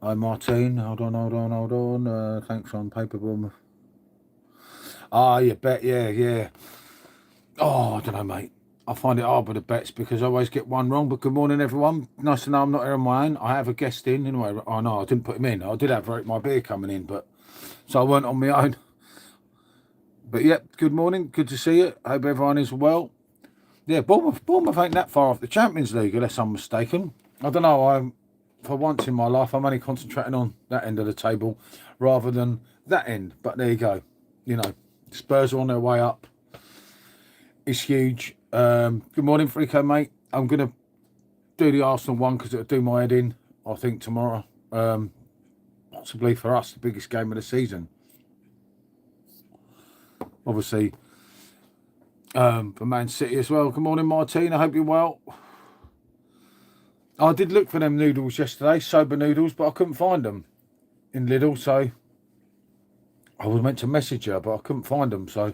Hi, Martine. Hold on. Thanks on Paperboom. Ah, you bet. Yeah. Oh, I don't know, mate. I find it hard with the bets because I always get one wrong. But good morning, everyone. Nice to know I'm not here on my own. I have a guest in. Anyway, oh, no, I didn't put him in. I did have my beer coming in, but so I weren't on my own. But, yeah, good morning. Good to see you. Hope everyone is well. Yeah, Bournemouth ain't that far off the Champions League, unless I'm mistaken. I don't know. For once in my life, I'm only concentrating on that end of the table rather than that end. But there you go. You know, Spurs are on their way up. It's huge. Good morning, Frico, mate. I'm going to do the Arsenal one because it'll do my head in, I think, tomorrow. Possibly for us, the biggest game of the season. Obviously, for Man City as well. Good morning, Martine. I hope you're well. I did look for them noodles yesterday, soba noodles, but I couldn't find them in Lidl, so I was meant to message her, but I couldn't find them, so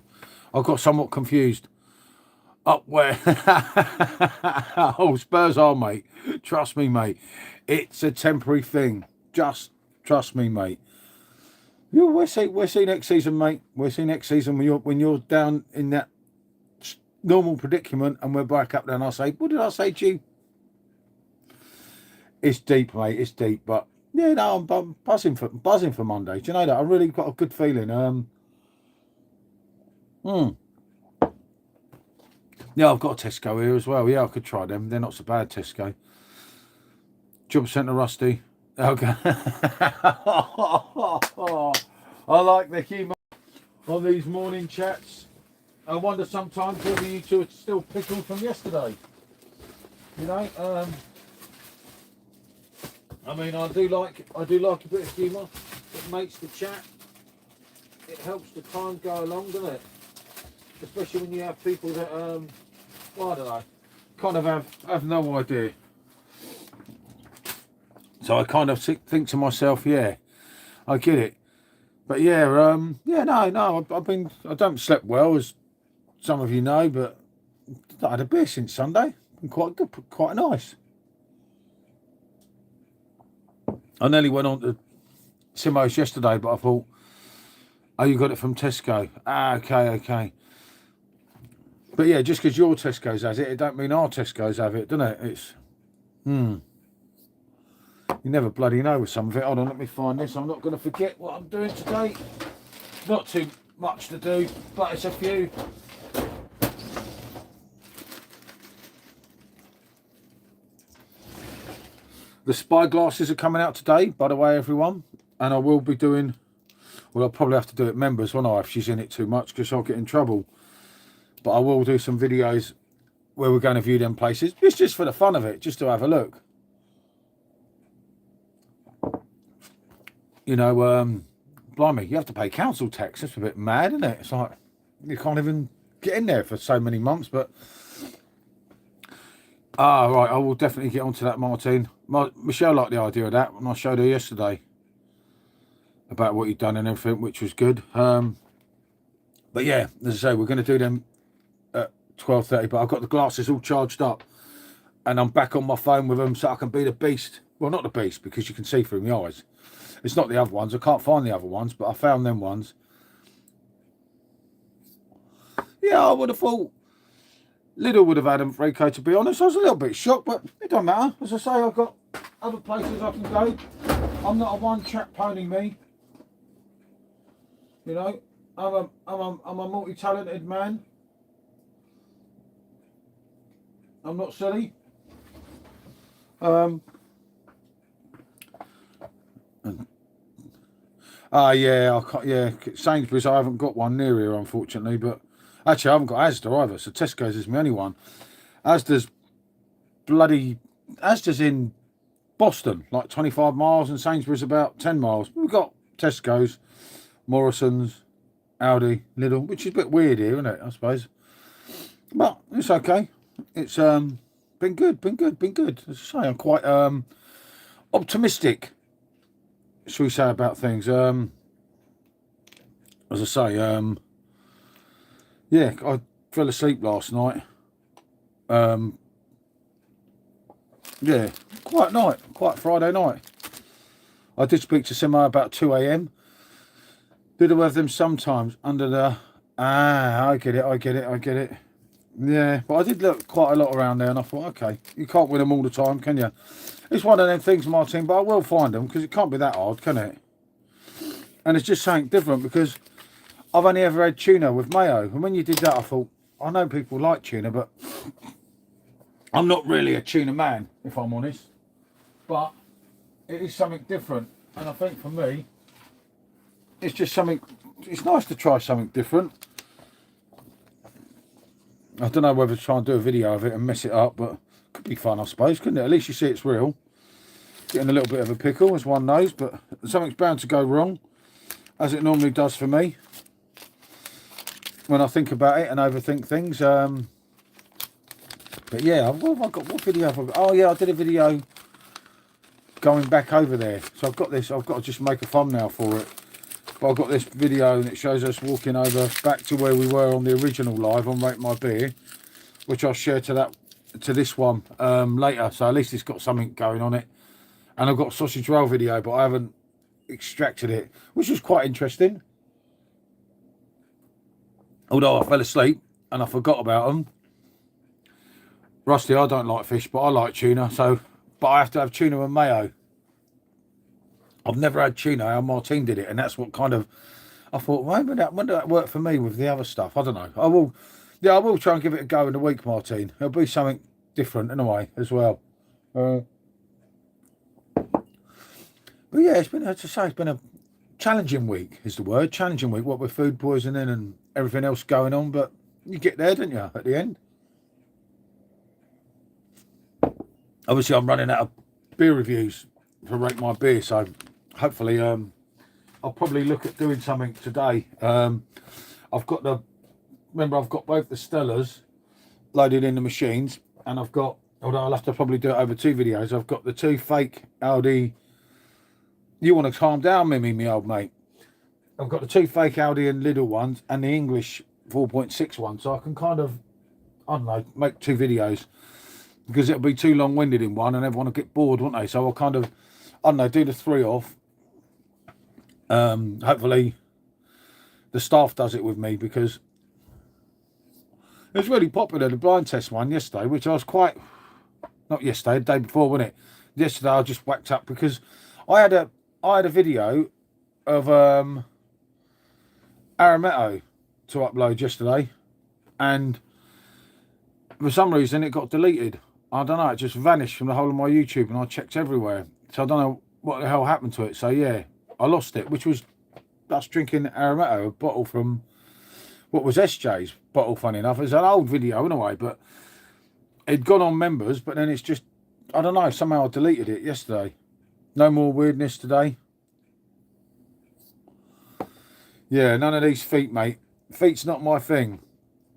I got somewhat confused. Up where? Oh, Spurs are, mate. Trust me, mate. It's a temporary thing. Just trust me, mate. We'll see next season, mate. We'll see next season when you're down in that normal predicament and we're back up there and I say, what did I say to you? It's deep, mate. It's deep, but yeah, no, I'm buzzing for Monday. Do you know that? I really got a good feeling. Yeah, I've got a Tesco here as well. Yeah, I could try them. They're not so bad, Tesco. Job centre rusty. Okay. I like the humour on these morning chats. I wonder sometimes whether you two are still pickled from yesterday. You know, I mean, I do like a bit of humour. It makes the chat. It helps the time go along, doesn't it? Especially when you have people that, well, I don't know, kind of have no idea. So I kind of think to myself, yeah, I get it. But yeah, no, I don't slept well, as some of you know, but I had a beer since Sunday. Been quite good, quite nice. I nearly went on to Simo's yesterday, but I thought, oh, you got it from Tesco. Ah, okay. But yeah, just because your Tesco's has it, it don't mean our Tesco's have it, doesn't it? It's, you never bloody know with some of it. Hold on, let me find this. I'm not going to forget what I'm doing today. Not too much to do, but it's a few. The spy glasses are coming out today, by the way, everyone. And I will be doing, well, I'll probably have to do it members, won't I, if she's in it too much, because I'll get in trouble. But I will do some videos where we're going to view them places. It's just for the fun of it, just to have a look. You know, blimey, you have to pay council tax. That's a bit mad, isn't it? It's like, you can't even get in there for so many months, but... right, I will definitely get onto that, Martine. Michelle liked the idea of that when I showed her yesterday about what you'd done and everything, which was good. But yeah, as I say, we're going to do them at 12:30, but I've got the glasses all charged up and I'm back on my phone with them so I can be the beast. Well, not the beast, because you can see through my eyes. It's not the other ones. I can't find the other ones, but I found them ones. Yeah, I would have thought Lidl would have had them, Rico, to be honest. I was a little bit shocked, but it don't matter. As I say, I've got other places I can go. I'm not a one-track pony, me. You know, I'm a multi-talented man. I'm not silly. Yeah, I can't, yeah, Sainsbury's, I haven't got one near here, unfortunately, but actually I haven't got Asda either, so Tesco's is my only one. Asda's in Boston, like 25 miles, and Sainsbury's about 10 miles. We've got Tesco's, Morrison's, Aldi, Lidl, which is a bit weird here, isn't it, I suppose? But it's okay. It's been good. As I say, I'm quite optimistic, shall we say, about things. As I say, yeah, I fell asleep last night. Yeah, quiet Friday night. I did speak to Simo about 2 a.m. Did I have them sometimes under the... Ah, I get it. Yeah, but I did look quite a lot around there, and I thought, okay, you can't win them all the time, can you? It's one of them things, Martin, but I will find them, because it can't be that hard, can it? And it's just something different, because I've only ever had tuna with mayo, and when you did that, I thought, I know people like tuna, but I'm not really a tuna man, if I'm honest. But it is something different, and I think for me, it's just something, it's nice to try something different. I don't know whether to try and do a video of it and mess it up, but it could be fun, I suppose, couldn't it? At least you see it's real. Getting a little bit of a pickle, as one knows, but something's bound to go wrong, as it normally does for me when I think about it and overthink things. But yeah, what video have I got? Oh yeah, I did a video going back over there. So I've got this, I've got to just make a thumbnail for it. But I've got this video and it shows us walking over back to where we were on the original live on Rate My Beer, which I'll share to this one later. So at least it's got something going on it. And I've got a sausage roll video, but I haven't extracted it, which is quite interesting. Although I fell asleep and I forgot about them. Rusty, I don't like fish, but I like tuna. So, but I have to have tuna and mayo. I've never had tuna. How Martine did it, and that's what kind of I thought. When did that work for me with the other stuff? I don't know. I will. Yeah, I will try and give it a go in the week, Martine. It'll be something different in a way as well. But yeah, it's been, as I say, it's been a challenging week. Is the word challenging week? What with food poisoning and everything else going on, but you get there, don't you? At the end. Obviously, I'm running out of beer reviews for Rate My Beer, so hopefully I'll probably look at doing something today. I've got I've got both the Stellas loaded in the machines, and I've got, although I'll have to probably do it over 2 videos, I've got the 2 fake Aldi. You want to calm down, Mimi, me old mate. I've got the 2 fake Aldi and Lidl ones and the English 4.6 one, so I can kind of, I don't know, make 2 videos. Because it'll be too long-winded in one and everyone will get bored, won't they? So I'll kind of, I don't know, do the 3 off. Hopefully the staff does it with me, because it was really popular, the blind test one yesterday, which I was quite, not yesterday, the day before, wasn't it? Yesterday I just whacked up because I had a video of Arametto to upload yesterday, and for some reason it got deleted. I don't know, it just vanished from the whole of my YouTube, and I checked everywhere. So I don't know what the hell happened to it. So yeah, I lost it, which was us drinking Arametto, a bottle from what was SJ's bottle, funny enough. It's an old video in a way, but it'd gone on members, but then it's just, I don't know, somehow I deleted it yesterday. No more weirdness today. Yeah, none of these feet, mate. Feet's not my thing.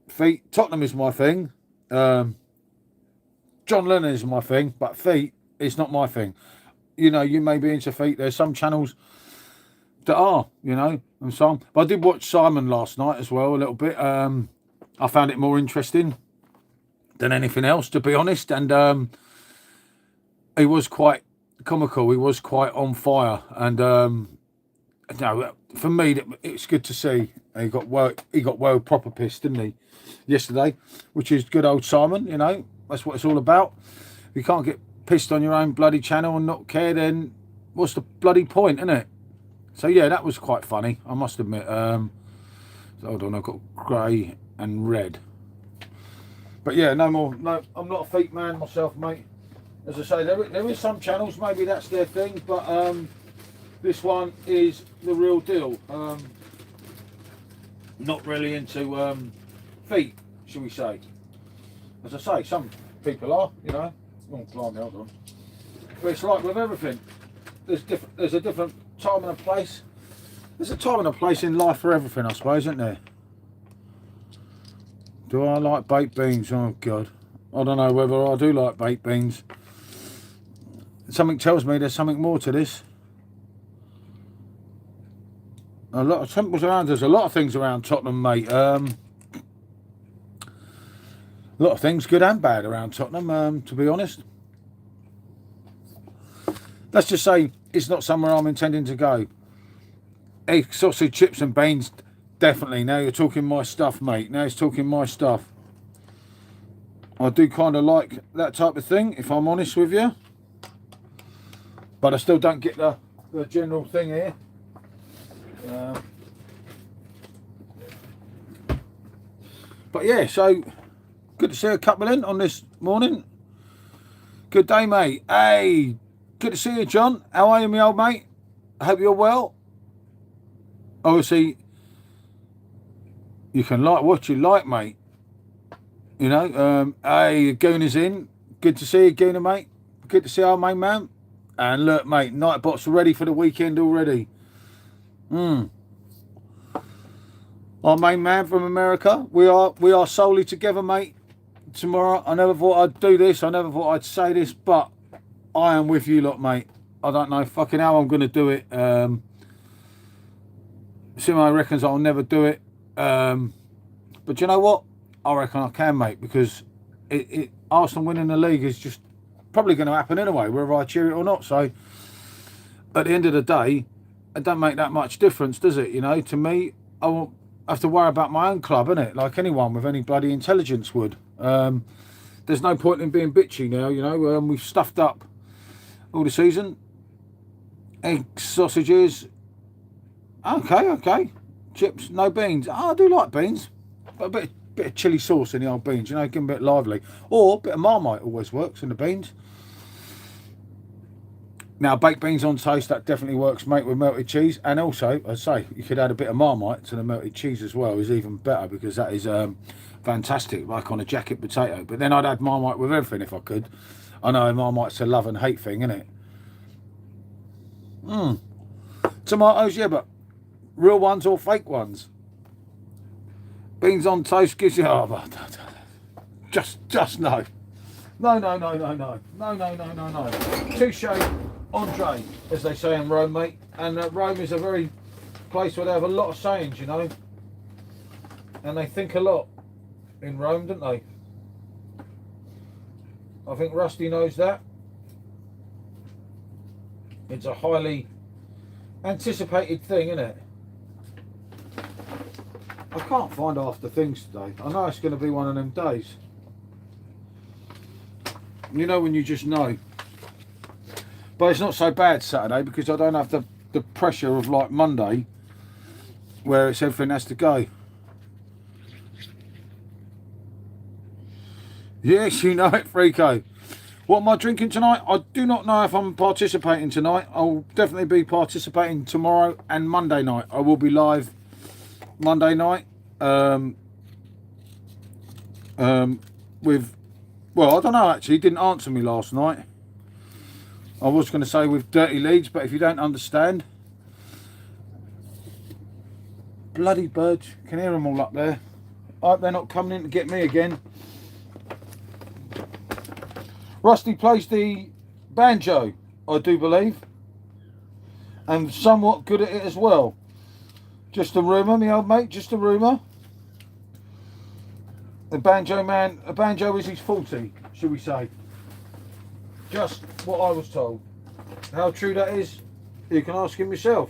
Feet, Tottenham is my thing. John Lennon is my thing, but feet, it's not my thing. You know, you may be into feet. There's some channels that are, you know, and some. But I did watch Simon last night as well, a little bit. I found it more interesting than anything else, to be honest. And he was quite comical. He was quite on fire. And no, for me, it's good to see. He got well proper pissed, didn't he, yesterday? Which is good old Simon, you know. That's what it's all about. If you can't get pissed on your own bloody channel and not care, then what's the bloody point, isn't it? So yeah, that was quite funny, I must admit. Hold on, I've got grey and red. But yeah, no more. No, I'm not a feet man myself, mate. As I say, there is some channels, maybe that's their thing, but this one is the real deal. Not really into feet, shall we say. As I say, some people are, you know. Oh, blimey, hold on. But it's like with everything. There's a different time and a place. There's a time and a place in life for everything, I suppose, isn't there? Do I like baked beans? Oh, God. I don't know whether I do like baked beans. Something tells me there's something more to this. A lot of temples around. There's a lot of things around Tottenham, mate. A lot of things, good and bad, around Tottenham, to be honest. Let's just say it's not somewhere I'm intending to go. Egg, sausage, chips and beans, definitely. Now you're talking my stuff, mate. Now it's talking my stuff. I do kind of like that type of thing, if I'm honest with you. But I still don't get the general thing here. But yeah, so good to see a couple in on this morning. Good day, mate. Hey, good to see you, John. How are you, my old mate? I hope you're well. Obviously, you can like what you like, mate. You know, hey, Gooner's in. Good to see you, Gooner, mate. Good to see our main man. And look, mate, Nightbot's ready for the weekend already. Our main man from America. We are solely together, mate. Tomorrow. I never thought I'd do this. I never thought I'd say this, but I am with you lot, mate. I don't know fucking how I'm going to do it. Simo reckons I'll never do it. But you know what? I reckon I can, mate, because Arsenal winning the league is just probably going to happen anyway, whether I cheer it or not. So at the end of the day, it don't make that much difference, does it? You know, to me, I won't have to worry about my own club, innit? Like anyone with any bloody intelligence would. There's no point in being bitchy now, you know. We've stuffed up all the season. Eggs, sausages. Okay. Chips, no beans. Oh, I do like beans. But a bit of chilli sauce in the old beans, you know, get them a bit lively. Or a bit of Marmite always works in the beans. Now, baked beans on toast, that definitely works, mate, with melted cheese. And also, I say, you could add a bit of Marmite to the melted cheese as well, is even better, because that is fantastic, like on a jacket potato. But then I'd add Marmite with everything if I could. I know Marmite's a love and hate thing, isn't it? Tomatoes, yeah, but real ones or fake ones? Beans on toast gives you... Oh, just no. No. Touche, Andre, as they say in Rome, mate. And Rome is a very place where they have a lot of sayings, you know. And they think a lot in Rome, don't they? I think Rusty knows that. It's a highly anticipated thing, isn't it? I can't find half the things today. I know it's going to be one of them days. You know when you just know. But it's not so bad Saturday because I don't have the pressure of like Monday where it's everything has to go. Yes, you know it, Freako. What am I drinking tonight? I do not know if I'm participating tonight. I'll definitely be participating tomorrow and Monday night. I will be live Monday night with, well, I don't know actually, he didn't answer me last night. I was going to say with Dirty Leeds, but if you don't understand, bloody birds, can hear them all up there. I hope they're not coming in to get me again. Rusty plays the banjo, I do believe, and somewhat good at it as well. Just a rumour, my old mate, just a rumour. The banjo man, a banjo is his 40, should we say. Just what I was told. How true that is, you can ask him yourself.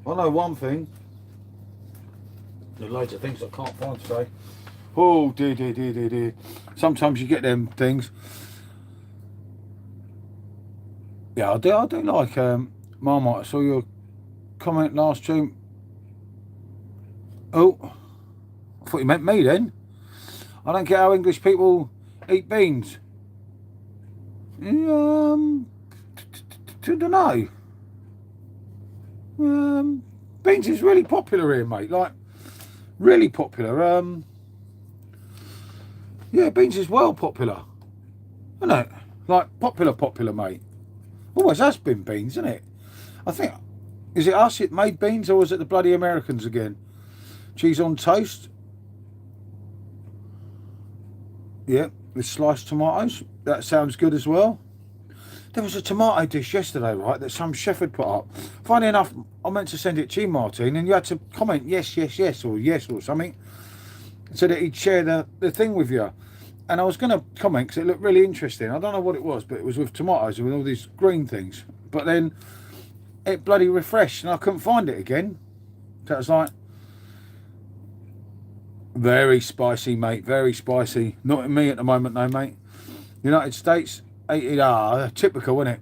I know one thing. There are loads of things I can't find today. Oh dear. Sometimes you get them things. Yeah, I do like Marmite. I saw your comment last stream. Oh, I thought you meant me then. I don't get how English people eat beans. Don't know. Beans is really popular here, mate. Like, really popular. Yeah, beans is well popular, isn't it? Like popular, mate. Always has been beans, isn't it? I think, is it us that made beans, or was it the bloody Americans again? Cheese on toast. Yeah, with sliced tomatoes. That sounds good as well. There was a tomato dish yesterday, right, that some chef had put up. Funny enough, I meant to send it to you, Martin, and you had to comment yes, or yes, or something, so that he'd share the thing with you. And I was going to comment because it looked really interesting. I don't know what it was, but it was with tomatoes and with all these green things. But then it bloody refreshed and I couldn't find it again. So it was like, very spicy, mate, very spicy. Not in me at the moment, though, mate. United States, 80, typical, isn't it?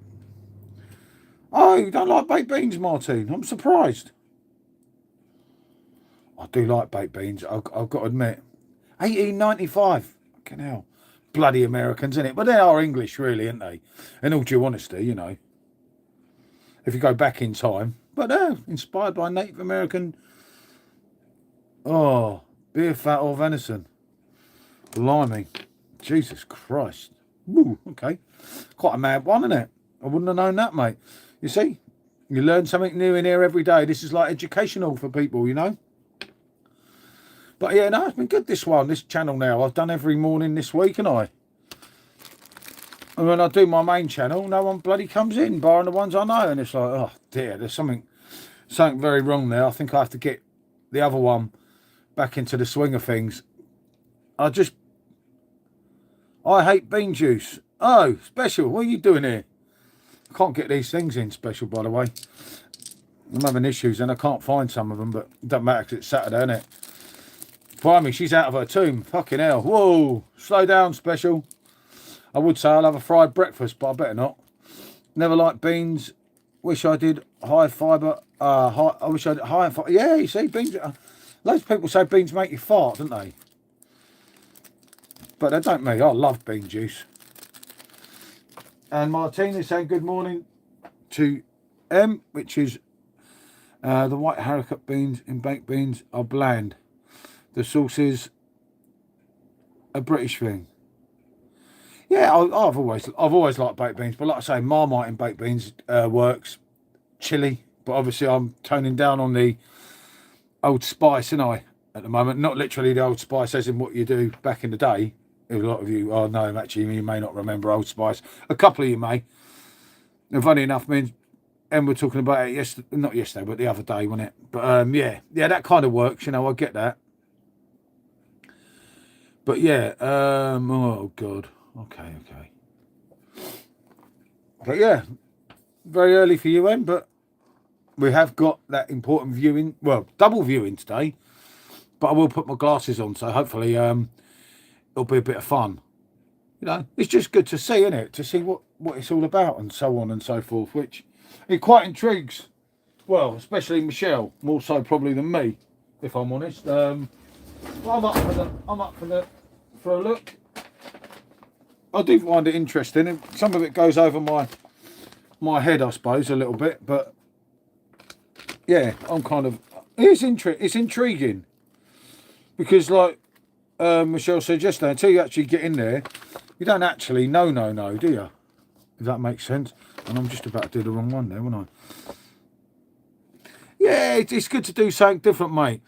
Oh, you don't like baked beans, Martin? I'm surprised. I do like baked beans, I've got to admit. 1895. Fucking hell. Bloody Americans, innit? But they are English, really, aren't they? In all due honesty, you know. If you go back in time. But inspired by Native American. Oh, beer, fat or venison. Blimey. Jesus Christ. Woo, okay. Quite a mad one, isn't it? I wouldn't have known that, mate. You see? You learn something new in here every day. This is like educational for people, you know? But yeah, no, it's been good, this channel now. I've done every morning this week, and when I do my main channel, no one bloody comes in, barring the ones I know. And it's like, oh dear, there's something very wrong there. I think I have to get the other one back into the swing of things. I hate bean juice. Oh, Special, what are you doing here? I can't get these things in, Special, by the way. I'm having issues and I can't find some of them, but it doesn't matter because it's Saturday, isn't it? Blimey, she's out of her tomb. Fucking hell. Whoa. Slow down, Special. I would say I'll have a fried breakfast, but I better not. Never liked beans. Wish I did high fibre. I wish I did high fibre. Yeah, you see, beans. Loads of people say beans make you fart, don't they? But they don't me. I love bean juice. And Martine is saying good morning to M, which is the white haricot beans in baked beans are bland. The sauce is a British thing. Yeah, I've always liked baked beans, but like I say, Marmite in baked beans works. Chili, but obviously I'm toning down on the Old Spice, and at the moment, not literally the Old Spice as in what you do back in the day. A lot of you, oh no, actually, you may not remember Old Spice. A couple of you may. And funny enough, and we're talking about it yesterday, not yesterday, but the other day, wasn't it? But yeah, that kind of works. I get that. But yeah, oh god, okay. But yeah, very early for you, but we have got that important viewing, well, double viewing today. But I will put my glasses on, so hopefully it'll be a bit of fun. It's just good to see, isn't it? To see what it's all about and so on and so forth, which it quite intrigues. Well, especially Michelle, more so probably than me, if I'm honest. Well, I'm up for a look. I do find it interesting. Some of it goes over my head, I suppose, a little bit, but yeah, I'm kind of. It's intriguing because, like Michelle said yesterday, until you actually get in there, you don't actually know, do you? If that makes sense. And I'm just about to do the wrong one there, wasn't I? Yeah, it's good to do something different, mate.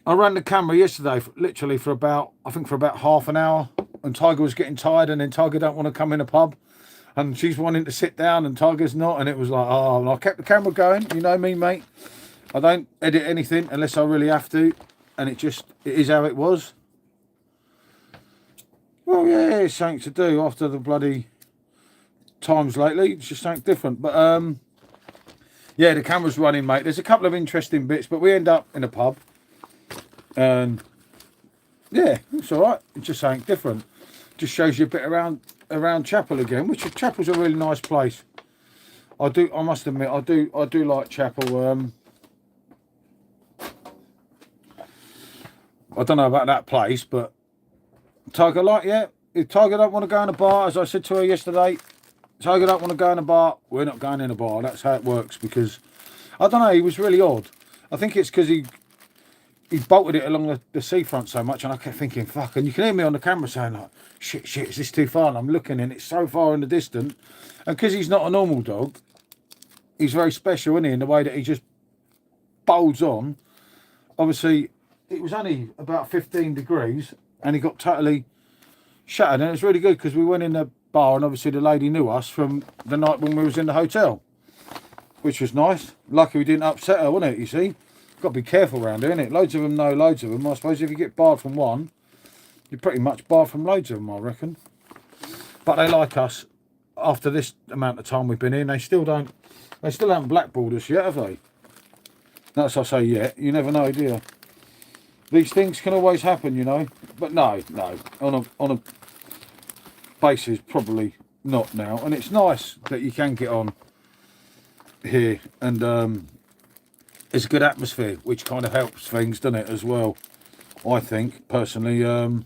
I ran the camera yesterday, literally for about half an hour, and Tiger was getting tired, and then Tiger don't want to come in a pub, and she's wanting to sit down, and Tiger's not, and it was like, oh, and I kept the camera going. You know me, mate. I don't edit anything unless I really have to, and it is how it was. Well, yeah, it's something to do after the bloody times lately. It's just something different, but yeah, the camera's running, mate. There's a couple of interesting bits, but we end up in a pub. And yeah, it's all right. It's just something different. Just shows you a bit around Chapel again, which Chapel's a really nice place. I must admit, I do like Chapel. I don't know about that place, but Tiger if Tiger don't want to go in a bar, as I said to her yesterday, Tiger don't want to go in a bar, we're not going in a bar. That's how it works, because I don't know, he was really odd. I think it's because he bolted it along the seafront so much, and I kept thinking, fuck, and you can hear me on the camera saying like, shit, is this too far? And I'm looking and it's so far in the distance. And because he's not a normal dog, he's very special, isn't he, in the way that he just bowls on. Obviously, it was only about 15 degrees and he got totally shattered. And it was really good because we went in the bar and obviously the lady knew us from the night when we was in the hotel, which was nice. Lucky we didn't upset her, wasn't it, you see? Got to be careful around here, innit? Loads of them know loads of them. I suppose if you get barred from one, You pretty much buy from loads of them, I reckon. But they like us. After this amount of time we've been in, they still haven't blackballed us yet, have they? That's I say yet. You never know, do you? These things can always happen, you know. But no. On a basis, probably not now. And it's nice that you can get on here, and it's a good atmosphere, which kind of helps things, doesn't it, as well? I think personally. It'll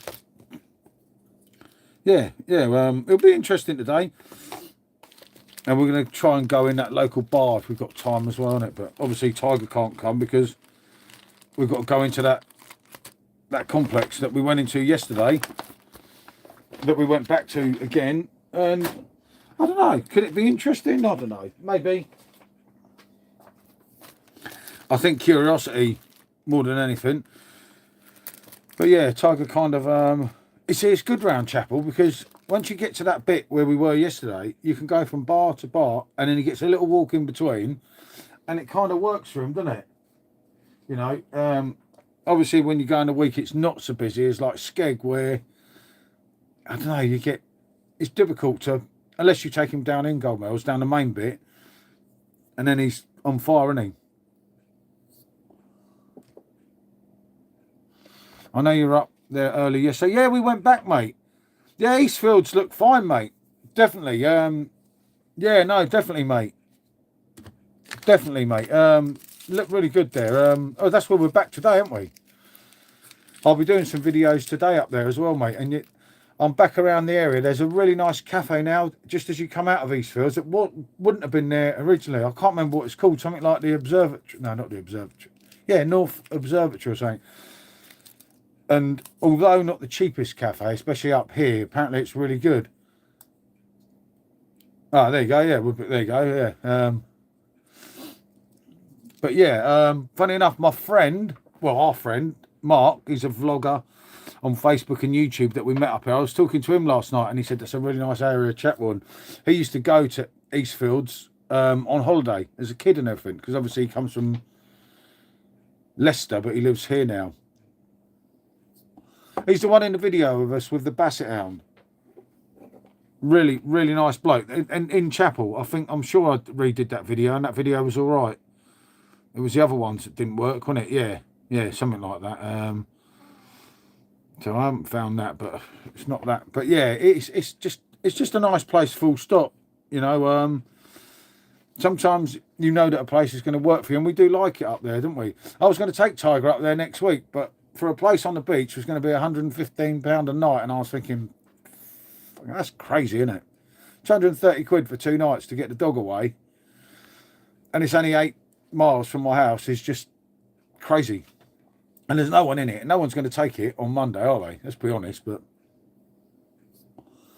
be interesting today. And we're going to try and go in that local bar if we've got time as well, innit? But obviously Tiger can't come because we've got to go into that complex that we went into yesterday, that we went back to again. And I don't know, could it be interesting? I don't know, maybe. I think curiosity more than anything. But yeah, Tiger kind of, it's good round Chapel, because once you get to that bit where we were yesterday, you can go from bar to bar, and then he gets a little walk in between, and it kind of works for him, doesn't it? You know, obviously when you go in the week, it's not so busy. It's like Skeg, where, I don't know, it's difficult to, unless you take him down in Gold Mills, down the main bit, and then he's on fire, isn't he? I know you're up there early yesterday. Yeah, we went back, mate. Yeah, Eastfields look fine, mate. Definitely. Yeah, no, definitely, mate. Definitely, mate. Look really good there. Oh, that's where we're back today, aren't we? I'll be doing some videos today up there as well, mate. And I'm back around the area. There's a really nice cafe now, just as you come out of Eastfields. It wouldn't have been there originally. I can't remember what it's called. Something like the Observatory. No, not the Observatory. Yeah, North Observatory or something. And although not the cheapest cafe, especially up here, apparently it's really good. Oh, there you go. Yeah, there you go. Yeah. But yeah, funny enough, our friend, Mark, he's a vlogger on Facebook and YouTube that we met up here. I was talking to him last night, and he said that's a really nice area, Chatwood. He used to go to Eastfields on holiday as a kid and everything, because obviously he comes from Leicester, but he lives here now. He's the one in the video of us with the Basset Hound. Really, really nice bloke. And in Chapel, I'm sure I redid that video, and that video was all right. It was the other ones that didn't work, wasn't it? Yeah, something like that. So I haven't found that, but it's not that. But yeah, it's just a nice place, full stop. You know, sometimes you know that a place is going to work for you, and we do like it up there, don't we? I was going to take Tiger up there next week, but for a place on the beach was going to be £115 a night, and I was thinking, that's crazy, isn't it? 230 quid for 2 nights to get the dog away, and it's only 8 miles from my house. Is just crazy, and there's no one in it. No one's going to take it on Monday, are they? Let's be honest. But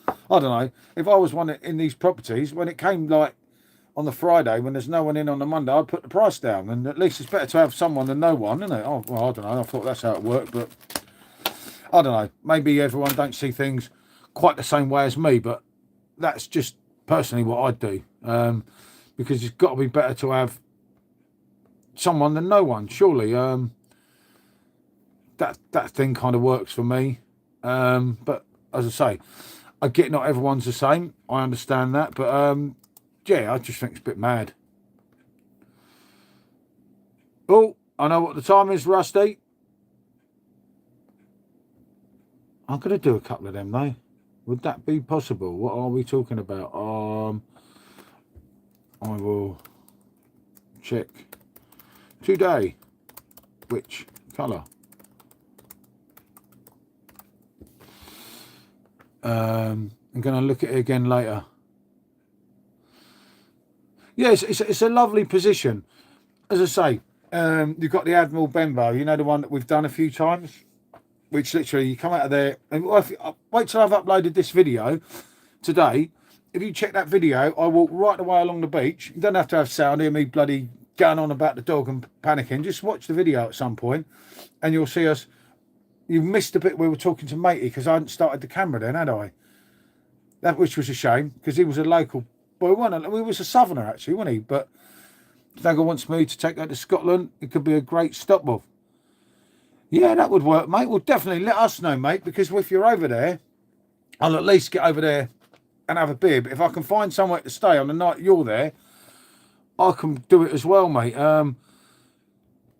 I don't know, if I was one in these properties, when it came like on the Friday, when there's no one in on the Monday, I'd put the price down. And at least it's better to have someone than no one, isn't it? Oh, well, I don't know. I thought that's how it worked, but I don't know. Maybe everyone don't see things quite the same way as me, but that's just personally what I'd do. Because it's got to be better to have someone than no one, surely. That thing kind of works for me. But as I say, I get not everyone's the same. I understand that, but yeah, I just think it's a bit mad. Oh, I know what the time is, Rusty. I'm going to do a couple of them, though. Would that be possible? What are we talking about? I will check today. Which colour? I'm going to look at it again later. Yes, it's a lovely position. As I say, you've got the Admiral Benbow, you know, the one that we've done a few times, which literally you come out of there, and wait till I've uploaded this video today. If you check that video, I walk right the way along the beach. You don't have to have sound, hear me bloody going on about the dog and panicking. Just watch the video at some point, and you'll see us. You missed the bit where we were talking to Matey, because I hadn't started the camera then, had I? That, which was a shame, because he was a local. Well, he was a southerner actually, wasn't he? But Snagger wants me to take that to Scotland. It could be a great stop-off. Yeah, that would work, mate. Well, definitely let us know, mate, because if you're over there, I'll at least get over there and have a beer. But if I can find somewhere to stay on the night you're there, I can do it as well, mate. I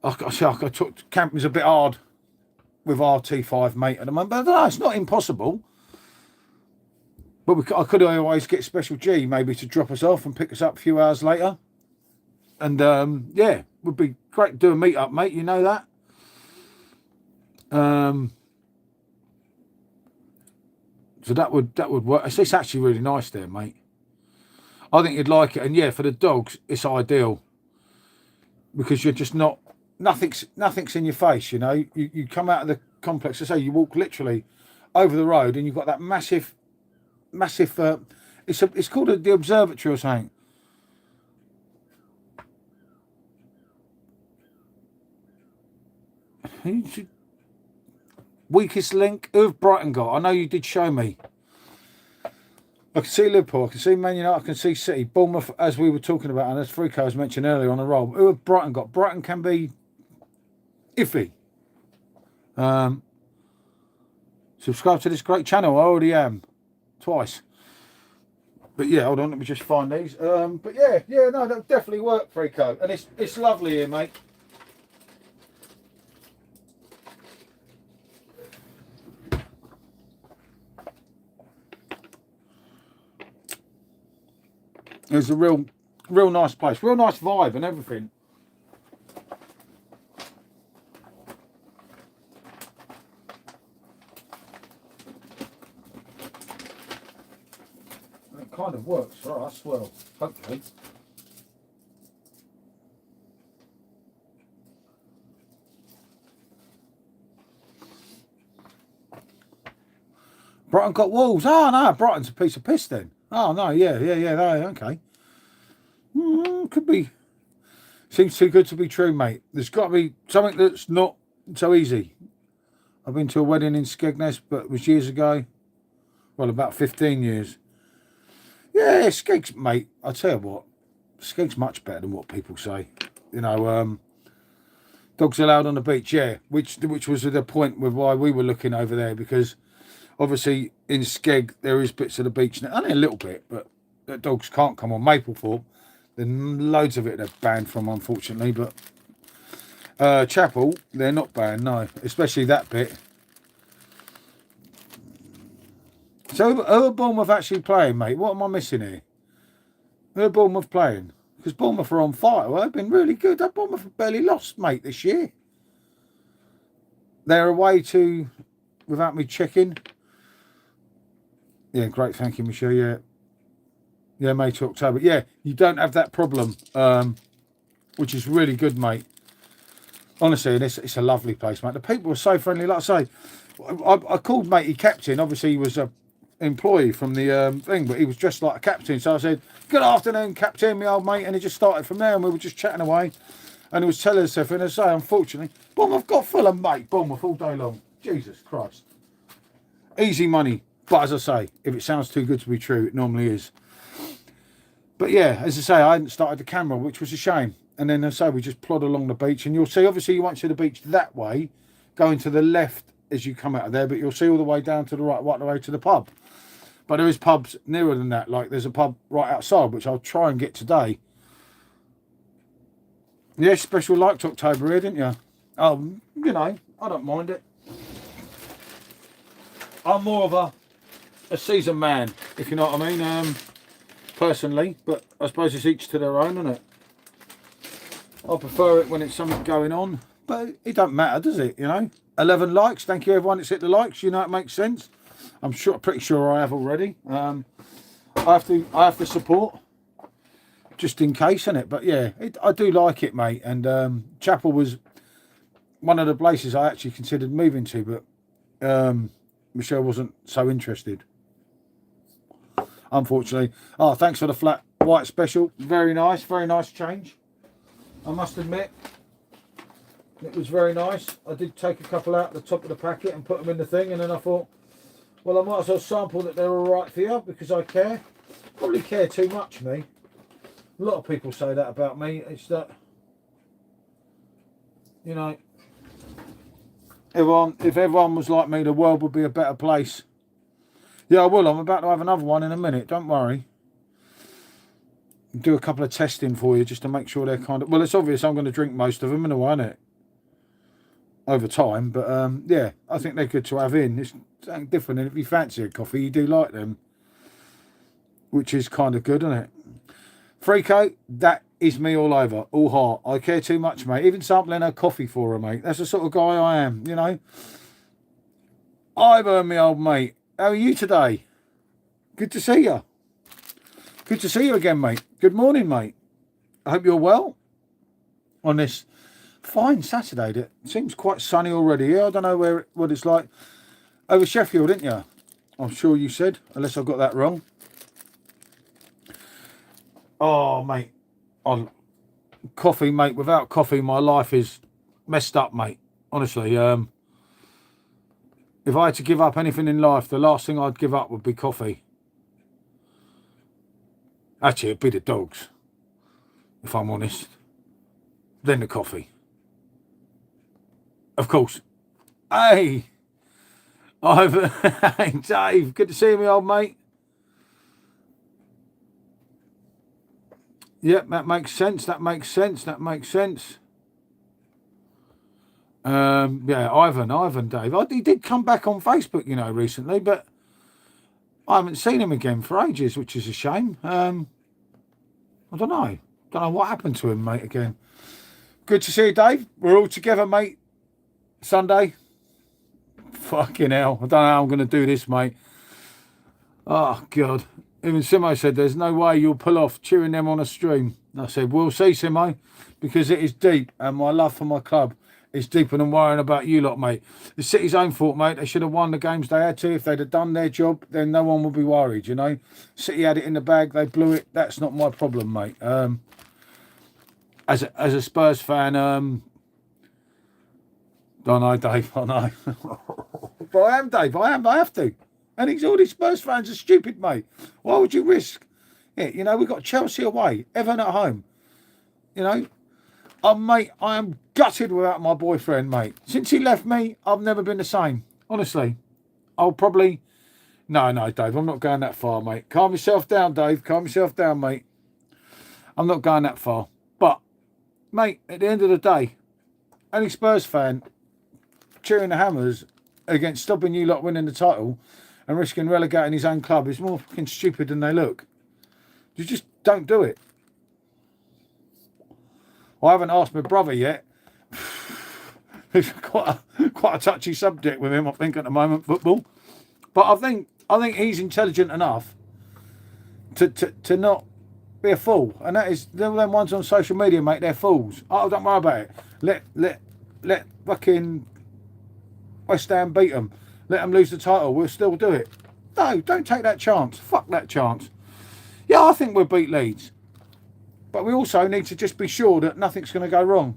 took camping's a bit hard with RT5, mate, at the moment. But I don't know, it's not impossible. But I could always get Special G maybe to drop us off and pick us up a few hours later. And yeah, would be great to do a meet up, mate. You know that. So that would work. It's actually really nice there, mate. I think you'd like it. And yeah, for the dogs, it's ideal because you're just not nothing's in your face. You know, you come out of the complex. I say you walk literally over the road, and you've got that massive. It's called the observatory or something. Weakest link. Who have Brighton got? I know you did show me. I can see Liverpool. I can see Man United. I can see City. Bournemouth, as we were talking about, and as Frico was mentioned earlier on a roll. Who have Brighton got? Brighton can be iffy. Subscribe to this great channel. I already am. Twice. But yeah, hold on. Let me just find these. But yeah, no, that'll definitely work, Frico. And it's lovely here, mate. It's a real nice place, real nice vibe and everything. And it kind of works for us, well, hopefully. Brighton got Wolves. Oh no, Brighton's a piece of piss then. Oh no, yeah, okay. Could be. Seems too good to be true, mate. There's got to be something that's not so easy. I've been to a wedding in Skegness, but it was years ago. Well, about 15 years. Yeah, Skeg's, mate. I tell you what, Skeg's much better than what people say. You know, dogs allowed on the beach. Yeah, which was the point with why we were looking over there, because obviously in Skeg there is bits of the beach now, only a little bit, but dogs can't come on. Maplethorpe, then loads of it they're banned from, unfortunately. But Chapel, they're not banned, no, especially that bit. So who are Bournemouth actually playing, mate? What am I missing here? Who are Bournemouth playing? Because Bournemouth are on fire. Well, they've been really good. Bournemouth have barely lost, mate, this year. They're away to, without me checking. Yeah, great, thank you, Michelle. Yeah, May to October. Yeah, you don't have that problem, which is really good, mate. Honestly, it's a lovely place, mate. The people were so friendly. Like I say, I called matey captain. Obviously, he was a employee from the thing, but he was dressed like a captain. So I said, "Good afternoon, captain, my old mate," and he just started from there, and we were just chatting away. And he was telling us everything. And I say, unfortunately, Bournemouth got full of mate. Bournemouth all day long. Jesus Christ, easy money. But as I say, if it sounds too good to be true, it normally is. But yeah, as I say, I hadn't started the camera, which was a shame. And then, as I say, we just plod along the beach. And you'll see, obviously, you won't see the beach that way, going to the left as you come out of there. But you'll see all the way down to the right the way to the pub. But there is pubs nearer than that. Like, there's a pub right outside, which I'll try and get today. Yeah, special liked October here, didn't you? You know, I don't mind it. I'm more of a seasoned man, if you know what I mean, personally. But I suppose it's each to their own, isn't it? I prefer it when it's something going on, but it don't matter, does it? You know, 11 likes. Thank you, everyone that's hit the likes. You know, it makes sense. I'm pretty sure I have already. I have to support, just in case, innit? But yeah, I do like it, mate. And Chapel was one of the places I actually considered moving to, but Michelle wasn't so interested, unfortunately. Oh, thanks for the flat white special. Very nice change, I must admit. It was very nice. I did take a couple out the top of the packet and put them in the thing, and then I thought, well, I might as well sample that they're all right for you, because I care. Probably care too much, me. A lot of people say that about me. It's that, you know, If everyone was like me, the world would be a better place. Yeah, I will. I'm about to have another one in a minute. Don't worry. Do a couple of testing for you just to make sure they're kind of... Well, it's obvious I'm going to drink most of them in a way, isn't it? Over time. But, yeah, I think they're good to have in. It's something different. And if you fancy a coffee, you do like them. Which is kind of good, isn't it? Freako, that is me all over. All heart. I care too much, mate. Even sampling her coffee for her, mate. That's the sort of guy I am, you know. Ivan, my old mate. How are you today? Good to see you. Good to see you again, mate. Good morning, mate. I hope you're well on this fine Saturday. It seems quite sunny already here. I don't know what it's like. Over Sheffield, didn't you? I'm sure you said, unless I've got that wrong. Oh, mate. Coffee, mate. Without coffee, my life is messed up, mate. Honestly, if I had to give up anything in life, the last thing I'd give up would be coffee. Actually, it'd be the dogs, if I'm honest. Then the coffee. Of course. Hey! Hey, Dave. Good to see me, old mate. Yep, that makes sense. That makes sense. That makes sense. Yeah, Ivan, Dave. He did come back on Facebook, you know, recently, but I haven't seen him again for ages, which is a shame. I don't know. Don't know what happened to him, mate, again. Good to see you, Dave. We're all together, mate. Sunday. Fucking hell. I don't know how I'm going to do this, mate. Oh, God. Even Simo said, there's no way you'll pull off cheering them on a stream. I said, we'll see, Simo, because it is deep, and my love for my club is deeper than worrying about you lot, mate. The City's own fault, mate. They should have won the games they had to. If they'd have done their job, then no one would be worried, you know. City had it in the bag. They blew it. That's not my problem, mate. As a Spurs fan, don't know, Dave. I know. But I am, Dave. I have to. And all these Spurs fans are stupid, mate. Why would you risk it? You know, we've got Chelsea away, Everton at home. You know, mate, I am gutted without my boyfriend, mate. Since he left me, I've never been the same. Honestly, I'll probably... No, Dave, I'm not going that far, mate. Calm yourself down, Dave. Calm yourself down, mate. I'm not going that far. But, mate, at the end of the day, any Spurs fan cheering the Hammers against stopping you lot winning the title and risking relegating his own club is more fucking stupid than they look. You just don't do it. I haven't asked my brother yet. It's quite a touchy subject with him, I think, at the moment, football. But I think he's intelligent enough to not be a fool. And that is, them ones on social media, mate, they're fools. Oh, don't worry about it. Let fucking West Ham beat them. Let them lose the title. We'll still do it. No, don't take that chance. Fuck that chance. Yeah, I think we'll beat Leeds. But we also need to just be sure that nothing's going to go wrong.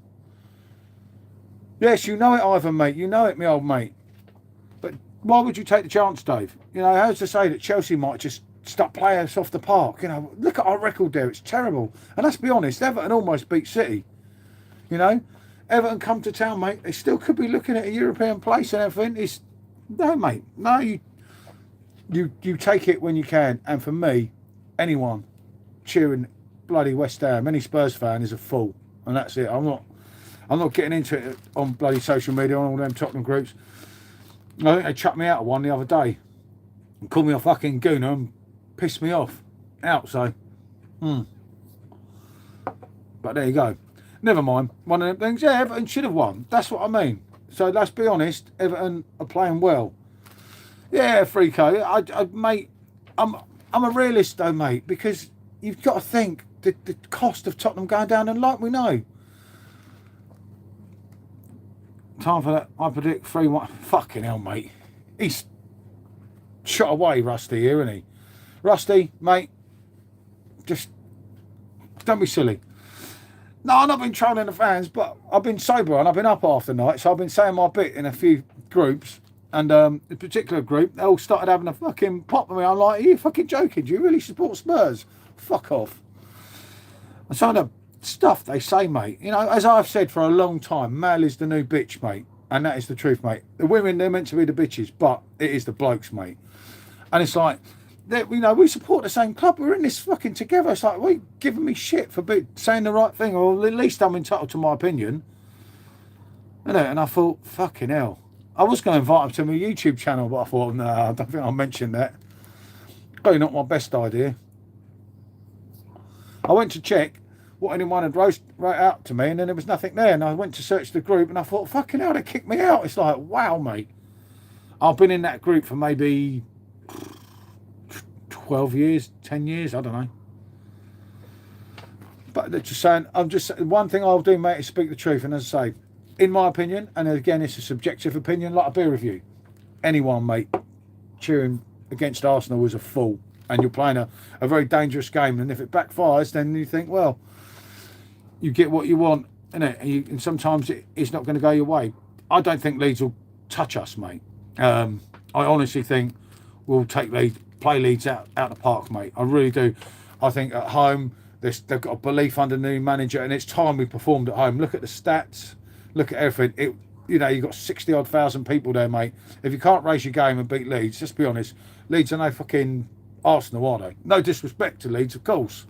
Yes, you know it, Ivan, mate. You know it, my old mate. But why would you take the chance, Dave? You know, how's to say that Chelsea might just start playing us off the park? You know, look at our record there. It's terrible. And let's be honest, Everton almost beat City. You know, Everton come to town, mate. They still could be looking at a European place and everything. No, mate. No, you take it when you can. And for me, anyone cheering bloody West Ham, any Spurs fan is a fool. And that's it. I'm not getting into it on bloody social media, on all them Tottenham groups. I think they chucked me out of one the other day and called me a fucking gooner and pissed me off. Out, so. But there you go. Never mind. One of them things. Yeah, Everton should have won. That's what I mean. So let's be honest, Everton are playing well. Yeah, Freako. Mate, I'm a realist though, mate, because you've got to think the cost of Tottenham going down, and like we know. Time for that. I predict 3-1. Fucking hell, mate. He's shot away, Rusty, here, isn't he? Rusty, mate, just don't be silly. No, I've not been trolling the fans, but I've been sober and I've been up half the night, so I've been saying my bit in a few groups. And a particular group, they all started having a fucking pop with me. I'm like, are you fucking joking? Do you really support Spurs? Fuck off. And some of the stuff they say, mate, you know, as I've said for a long time, Mal is the new bitch, mate. And that is the truth, mate. The women, they're meant to be the bitches, but it is the blokes, mate. And it's like, you know, we support the same club. We're in this fucking together. It's like, we giving me shit for saying the right thing, or at least I'm entitled to my opinion. And I thought, fucking hell. I was going to invite him to my YouTube channel, but I thought, no, I don't think I'll mention that. Probably not my best idea. I went to check what anyone had wrote out to me, and then there was nothing there. And I went to search the group, and I thought, fucking hell, they kicked me out. It's like, wow, mate. I've been in that group for maybe 12 years, 10 years, I don't know. But they're just saying, one thing I'll do, mate, is speak the truth. And as I say, in my opinion, and again, it's a subjective opinion, like a beer review. Anyone, mate, cheering against Arsenal is a fool. And you're playing a very dangerous game. And if it backfires, then you think, well, you get what you want, innit? And sometimes it's not going to go your way. I don't think Leeds will touch us, mate. I honestly think we'll play Leeds out the park, mate. I really do. I think at home, they've got a belief under the new manager, and it's time we performed at home. Look at the stats. Look at everything. You know, you've got 60-odd thousand people there, mate. If you can't raise your game and beat Leeds, just be honest, Leeds are no fucking Arsenal, are they? No disrespect to Leeds, of course.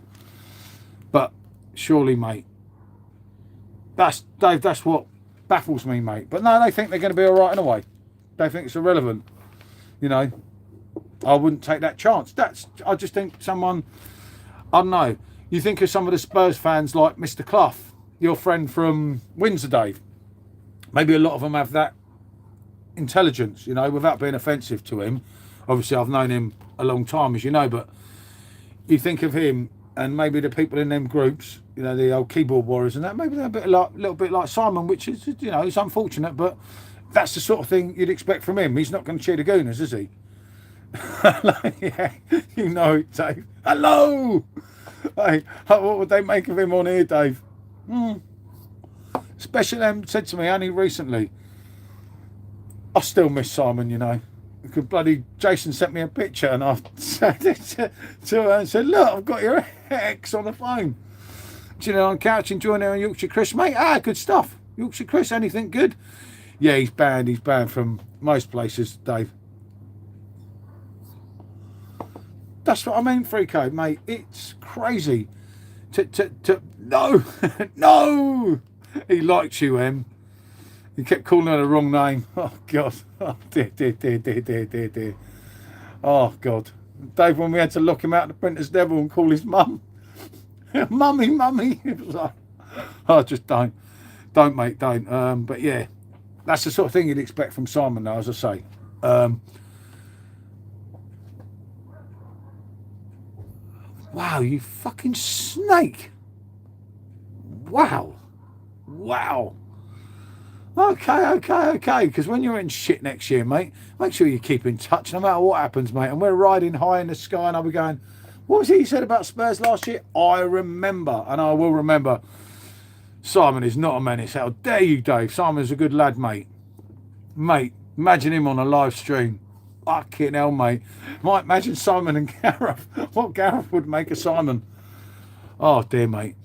But surely, mate, that's what baffles me, mate. But no, they think they're going to be all right in a way. They think it's irrelevant. You know, I wouldn't take that chance. I just think someone, I don't know. You think of some of the Spurs fans like Mr. Clough, your friend from Windsor, Dave. Maybe a lot of them have that intelligence, you know, without being offensive to him. Obviously, I've known him a long time, as you know, but you think of him and maybe the people in them groups, you know, the old keyboard warriors and that, maybe they're a little bit like Simon, which is, you know, it's unfortunate, but that's the sort of thing you'd expect from him. He's not going to cheer the Gooners, is he? Yeah, you know it, Dave. Hello! Hey, what would they make of him on here, Dave? Special M said to me only recently, I still miss Simon, you know. Because bloody Jason sent me a picture and I said to her and said, look, I've got your ex on the phone. Do you know, on couch enjoying her on Yorkshire Chris, mate. Good stuff. Yorkshire Chris, anything good? Yeah, he's banned. He's banned from most places, Dave. That's what I mean, Freako, mate. It's crazy. No, no. He likes you, Em. He kept calling her the wrong name. Oh, God. Oh, dear. Oh, God. Dave, when we had to lock him out the printer's devil and call his mum. Mummy. It was like, oh, just don't. Don't, mate, don't. But, yeah, that's the sort of thing you'd expect from Simon, though, as I say. Wow, you fucking snake. Wow. Okay. Because when you're in shit next year, mate, make sure you keep in touch no matter what happens, mate. And we're riding high in the sky and I'll be going, what was it you said about Spurs last year? I remember, and I will remember. Simon is not a menace. How dare you, Dave? Simon's a good lad, mate. Mate, imagine him on a live stream. Fucking hell, mate. Might imagine Simon and Gareth. What Gareth would make of Simon. Oh, dear, mate.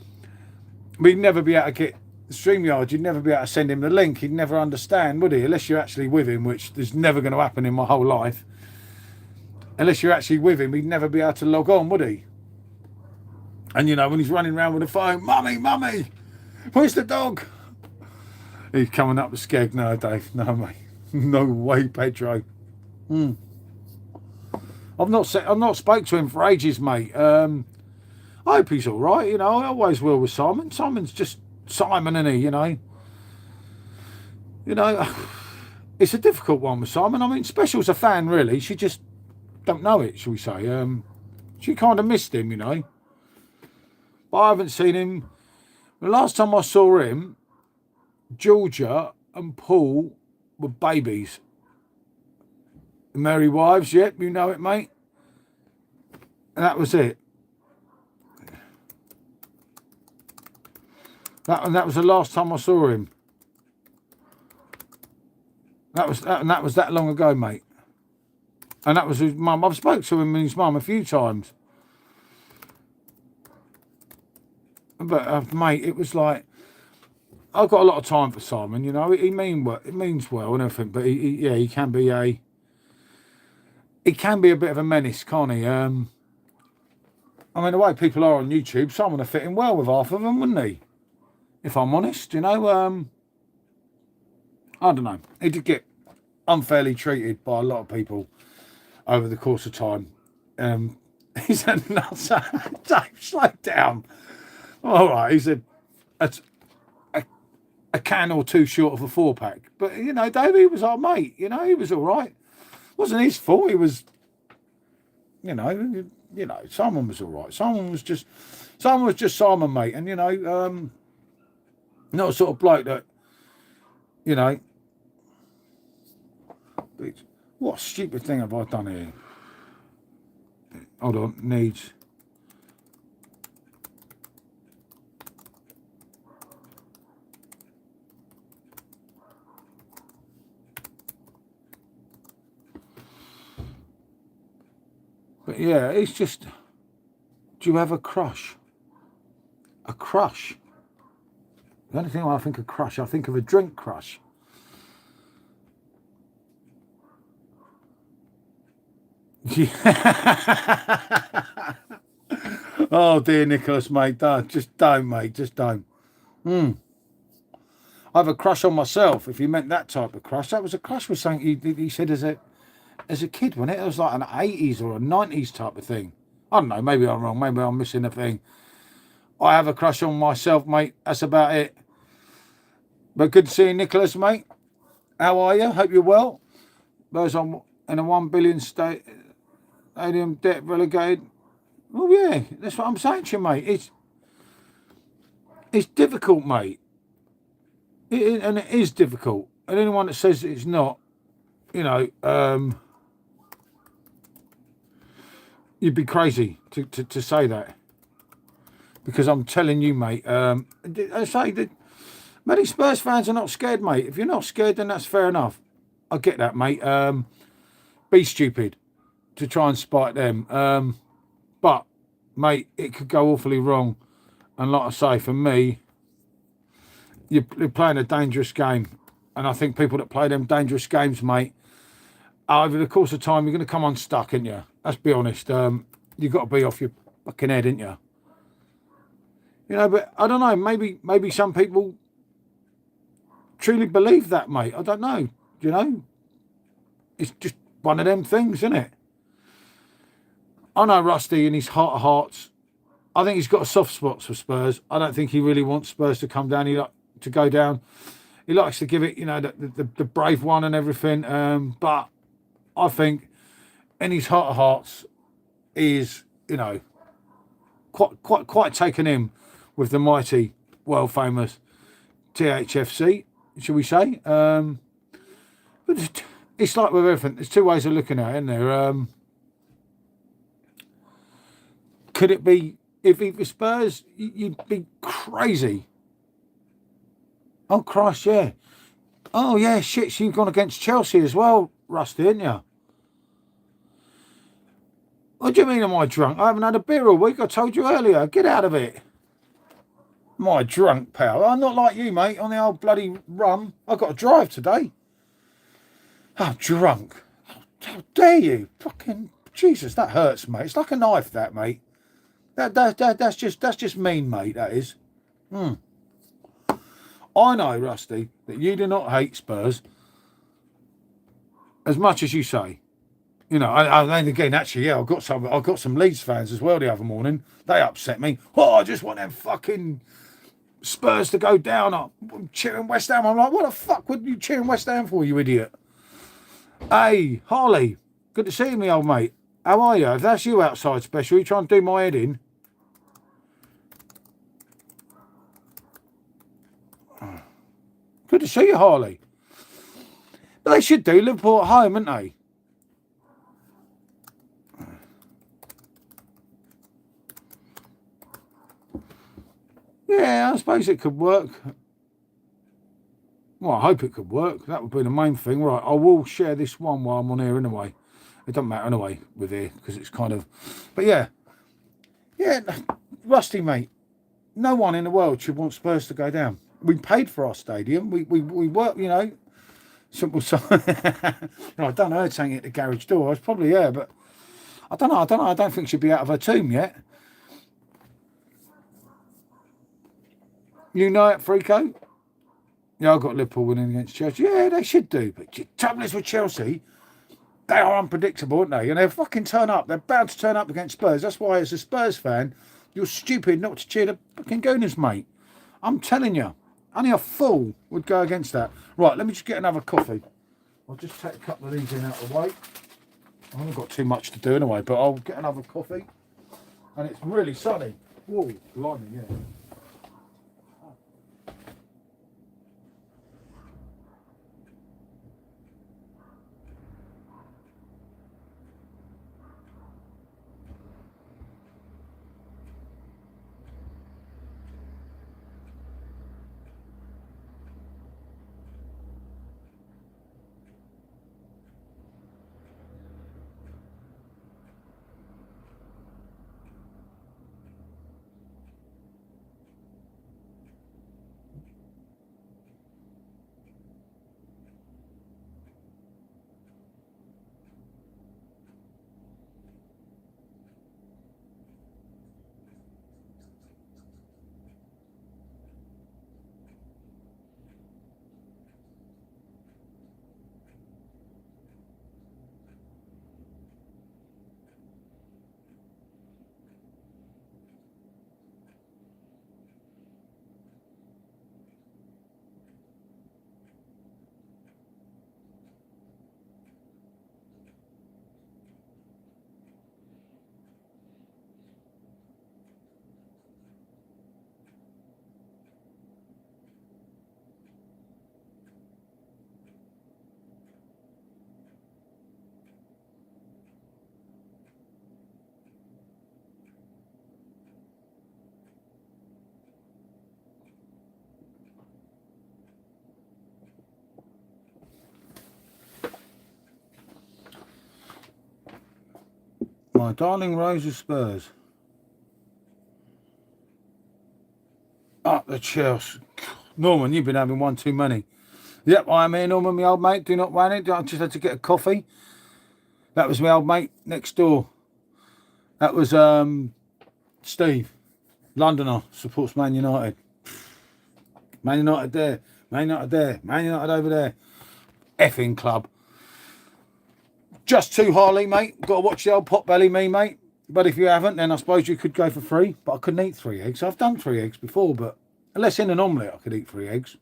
We'd never be able to get StreamYard. You'd never be able to send him the link. He'd never understand, would he? Unless you're actually with him, which is never going to happen in my whole life. Unless you're actually with him, he'd never be able to log on, would he? And, you know, when he's running around with the phone, Mummy, where's the dog? He's coming up the skeg. No, Dave. No, mate. No way, Pedro. I've not spoke to him for ages, mate. I hope he's all right. You know, I always will with Simon. Simon's just Simon, isn't he? You know, it's a difficult one with Simon. I mean, Special's a fan, really. She just don't know it, shall we say? She kind of missed him, you know. But I haven't seen him. The last time I saw him, Georgia and Paul were babies. Merry Wives, yep, you know it, mate. And that was it. That was the last time I saw him. That was that long ago, mate. And that was his mum. I've spoke to him and his mum a few times. But, mate, it was like, I've got a lot of time for Simon. You know, he means well and everything, but he can be a bit of a menace, can't he? I mean, the way people are on YouTube, Simon would fit in well with half of them, wouldn't he? If I'm honest, you know, I don't know. He did get unfairly treated by a lot of people over the course of time. He's a nutter. Dave, slow down. All right, he's a can or two short of a 4-pack. But, you know, Davey was our mate. You know, he was all right. It wasn't his fault. He was, you know, Simon was all right. Simon was just Simon, mate. And, you know, not a sort of bloke that, you know, what stupid thing have I done here? Hold on, needs. But yeah, it's just, do you have a crush? A crush? The only thing when I think of crush, I think of a drink crush. Oh dear, Nicholas, mate, just don't, mate, just don't. I have a crush on myself. If you meant that type of crush, that was a crush with something he said as a kid, wasn't it? It was like an 80s or a 90s type of thing. I don't know, maybe I'm wrong, maybe I'm missing a thing. I have a crush on myself, mate. That's about it. But good to see you, Nicholas, mate. How are you? Hope you're well. Those on in a 1 billion stadium debt relegated. Oh yeah, that's what I'm saying to you, mate. It's difficult, mate. And it is difficult. And anyone that says it's not, you know, you'd be crazy to say that. Because I'm telling you, mate, I say that many Spurs fans are not scared, mate. If you're not scared, then that's fair enough. I get that, mate. Be stupid to try and spite them. But, mate, it could go awfully wrong. And like I say, for me, you're playing a dangerous game. And I think people that play them dangerous games, mate, over the course of time, you're going to come unstuck, ain't you? Let's be honest. You've got to be off your fucking head, ain't you? You know, but I don't know. Maybe some people truly believe that, mate. I don't know. You know, it's just one of them things, isn't it? I know Rusty in his heart of hearts. I think he's got a soft spot for Spurs. I don't think he really wants Spurs to come down. To go down. He likes to give it, you know, the brave one and everything. But I think in his heart of hearts, he is, you know, quite taken in with the mighty, world famous THFC, shall we say? But it's like with everything. There's two ways of looking at it, isn't there? Could it be if it was Spurs? You'd be crazy. Oh Christ, yeah. Oh yeah, shit. So you've gone against Chelsea as well, Rusty, haven't you? What do you mean, am I drunk? I haven't had a beer all week. I told you earlier. Get out of it. Am I drunk, pal? I'm not like you, mate, on the old bloody rum. I've got to drive today. I'm drunk. How dare you? Fucking Jesus, that hurts, mate. It's like a knife, that, mate. That's just mean, mate, that is. I know, Rusty, that you do not hate Spurs as much as you say. You know, and again, actually, yeah, I've got some Leeds fans as well the other morning. They upset me. Oh, I just want them fucking Spurs to go down. I'm cheering West Ham. I'm like, what the fuck would you cheering West Ham for, you idiot? Hey, Harley, good to see you, me old mate. How are you? If that's you outside special, you trying to do my head in? Good to see you, Harley. But they should do Liverpool at home, aren't they? Yeah, I suppose it could work. Well, I hope it could work. That would be the main thing. Right, I will share this one while I'm on here anyway. It doesn't matter anyway with here because it's kind of... But yeah. Yeah, Rusty, mate. No one in the world should want Spurs to go down. we paid for our stadium. We work, you know. Simple. I don't know. Saying at the garage door. I was probably but I don't know. I don't think she'd be out of her tomb yet. You know it, Freako? Yeah, I've got Liverpool winning against Chelsea. Yeah, they should do. But the trouble is with Chelsea, they are unpredictable, aren't they? And they fucking turn up. They're bound to turn up against Spurs. That's why, as a Spurs fan, you're stupid not to cheer the fucking Gooners, mate. I'm telling you. Only a fool would go against that. Right, let me just get another coffee. I'll just take a couple of these in out of the way. I haven't got too much to do anyway, but I'll get another coffee. And it's really sunny. Whoa, blimey, yeah. My darling Rose of Spurs. Up the Chelsea. Norman, you've been having one too many. Yep, I am here, Norman, my old mate. Do not run it. I just had to get a coffee. That was my old mate next door. That was Steve, Londoner, supports Man United. Man United there. Man United there. Man United over there. Effing club. Just 2 Harley, mate. Got to watch the old pot belly, me, mate. But if you haven't, then I suppose you could go for 3. But I couldn't eat 3 eggs. I've done 3 eggs before, but unless in an omelette, I could eat 3 eggs.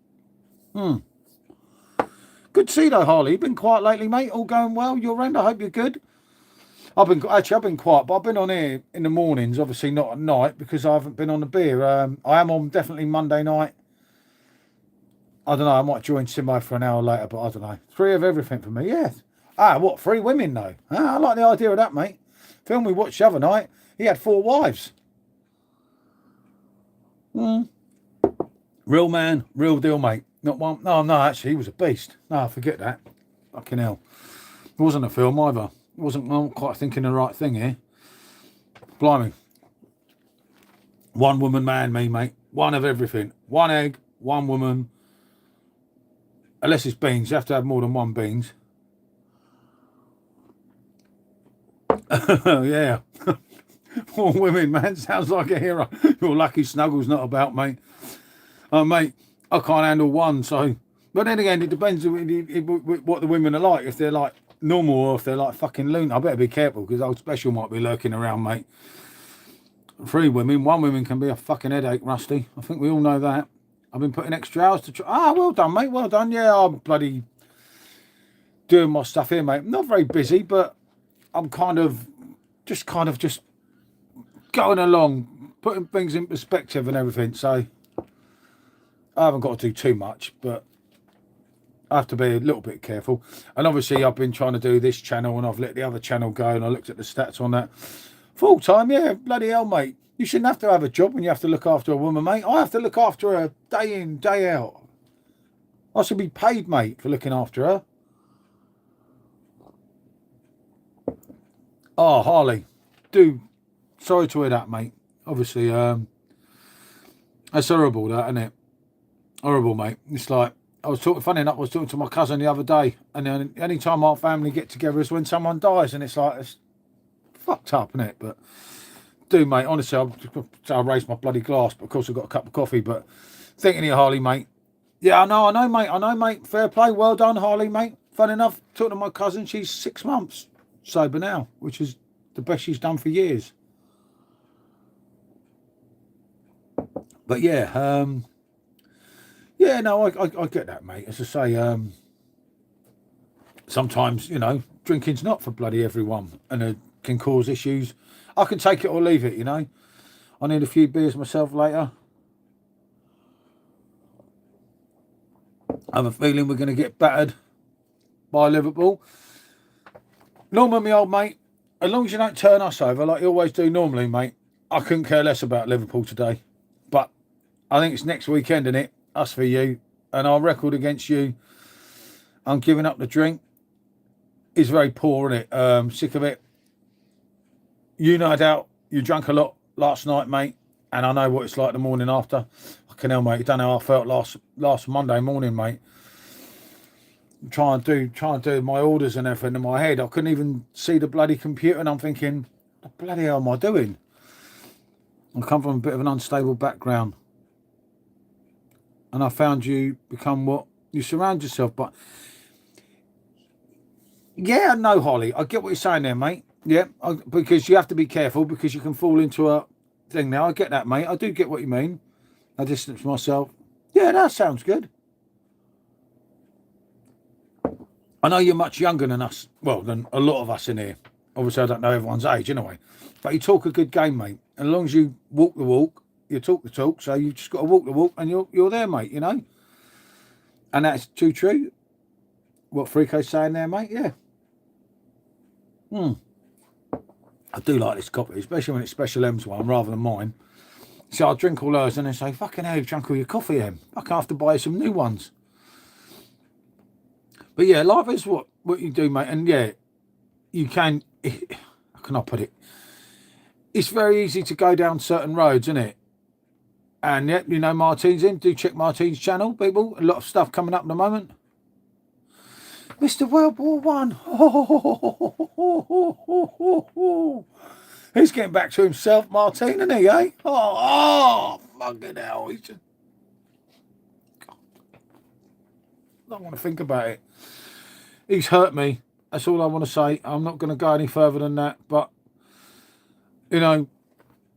Good to see though, Harley. You've been quiet lately, mate. All going well. Your end. I hope you're good. I've been quiet, but I've been on here in the mornings. Obviously not at night because I haven't been on the beer. I am on definitely Monday night. I don't know. I might join Simo for an hour later, but I don't know. 3 of everything for me. Yeah. What? 3 women though? I like the idea of that, mate. Film we watched the other night. He had 4 wives. Real man, real deal, mate. Not one. No, actually, he was a beast. No, forget that. Fucking hell. It wasn't a film either. I'm not quite thinking the right thing here. Blimey. 1 woman man, me, mate. 1 of everything. 1 egg, 1 woman. Unless it's beans. You have to have more than 1 beans. Yeah. 4 women, man. Sounds like a hero. You're lucky Snuggles not about, mate. Mate, I can't handle 1, so... But then again, it depends what the women are like. If they're like normal or if they're like fucking loon. I better be careful because Old Special might be lurking around, mate. 3 women. 1 woman can be a fucking headache, Rusty. I think we all know that. I've been putting extra hours to try... well done, mate. Well done. Yeah, I'm bloody doing my stuff here, mate. Not very busy, but I'm kind of just going along, putting things in perspective and everything. So I haven't got to do too much, but I have to be a little bit careful. And obviously I've been trying to do this channel and I've let the other channel go and I looked at the stats on that. Full time, yeah, bloody hell, mate. You shouldn't have to have a job when you have to look after a woman, mate. I have to look after her day in, day out. I should be paid, mate, for looking after her. Oh, Harley, sorry to hear that, mate. Obviously, that's horrible, that, isn't it? Horrible, mate. It's like, funny enough, I was talking to my cousin the other day, and then any time our family get together is when someone dies, and it's like, it's fucked up, isn't it? But, do, mate, honestly, I'll raise my bloody glass, but of course I've got a cup of coffee, but thinking of you, Harley, mate. Yeah, I know, mate. Fair play, well done, Harley, mate. Funny enough, talking to my cousin, she's 6 months sober now, which is the best she's done for years. But yeah, yeah, no, I get that, mate. As I say, sometimes, you know, drinking's not for bloody everyone, and it can cause issues. I can take it or leave it, you know. I need a few beers myself later. I have a feeling we're going to get battered by Liverpool. Norman, my old mate, as long as you don't turn us over like you always do normally, mate, I couldn't care less about Liverpool today. But I think it's next weekend, isn't it? Us for you. And our record against you, I'm giving up the drink, is very poor, isn't it? Sick of it. You, no doubt, you drank a lot last night, mate. And I know what it's like the morning after. Fucking hell, mate. You don't know how I felt last Monday morning, mate. Trying to do my orders and everything in my head. I couldn't even see the bloody computer, and I'm thinking, what the bloody hell am I doing? I come from a bit of an unstable background, and I found you become what you surround yourself. But yeah, no, Holly, I get what you're saying there, mate. Yeah, because you have to be careful, because you can fall into a thing now. I get that, mate. I do get what you mean. I distance myself. Yeah, that sounds good. I know you're much younger than us, well, than a lot of us in here. Obviously, I don't know everyone's age anyway. But you talk a good game, mate. And as long as you walk the walk, you talk the talk. So you've just got to walk the walk, and you're there, mate, you know? And that's too true. What Frico's saying there, mate, yeah. I do like this coffee, especially when it's Special M's one rather than mine. So I'll drink all those and then say, fucking hell, you've drunk all your coffee, Em. I have to buy some new ones. But yeah, life is what you do, mate. And yeah, you can, how can I put it? It's very easy to go down certain roads, isn't it? And yeah, you know, Martin's in. Do check Martin's channel, people. A lot of stuff coming up at the moment. Mr. World War One. He's getting back to himself, Martin, isn't he, eh? Oh, fucking hell. He's just... God. I don't want to think about it. He's hurt me. That's all I want to say. I'm not going to go any further than that. But, you know,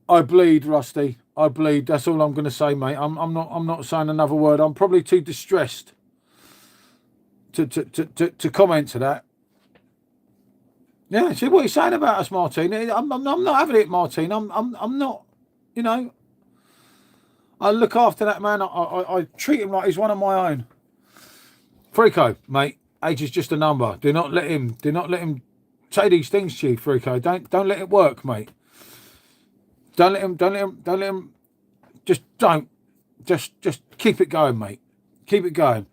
I bleed, Rusty. I bleed. That's all I'm going to say, mate. I'm not saying another word. I'm probably too distressed to comment to that. Yeah, see what he's saying about us, Martin. I'm not having it, Martin. I'm not, you know. I look after that man. I treat him like he's one of my own. Frico, mate. Age is just a number. Do not let him say these things to you, Frico. Don't let it work, mate. Don't let him. Just don't. Just keep it going, mate. Keep it going.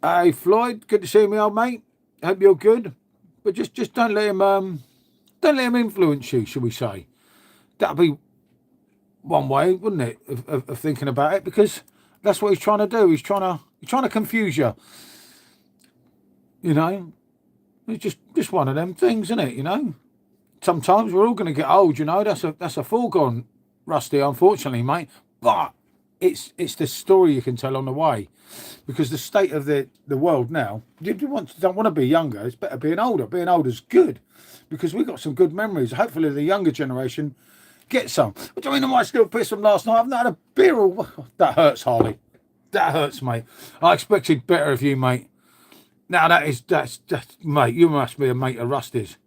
Hey, Floyd, good to see you, my old mate. Hope you're good. But just don't let him influence you, shall we say? That'd be one way, wouldn't it, of thinking about it? Because that's what he's trying to do. He's trying to confuse you. You know, it's just one of them things, isn't it? You know, sometimes we're all going to get old. You know, that's a foregone, Rusty. Unfortunately, mate. But it's the story you can tell on the way, because the state of the world now. You don't want to be younger. It's better being older. Being older is good, because we've got some good memories. Hopefully, the younger generation get some. Which, I mean, I might still piss from last night. I've not had a beer all... That hurts, Harley. That hurts, mate. I expected better of you, mate. Now that's mate. You must be a mate of Rusty's.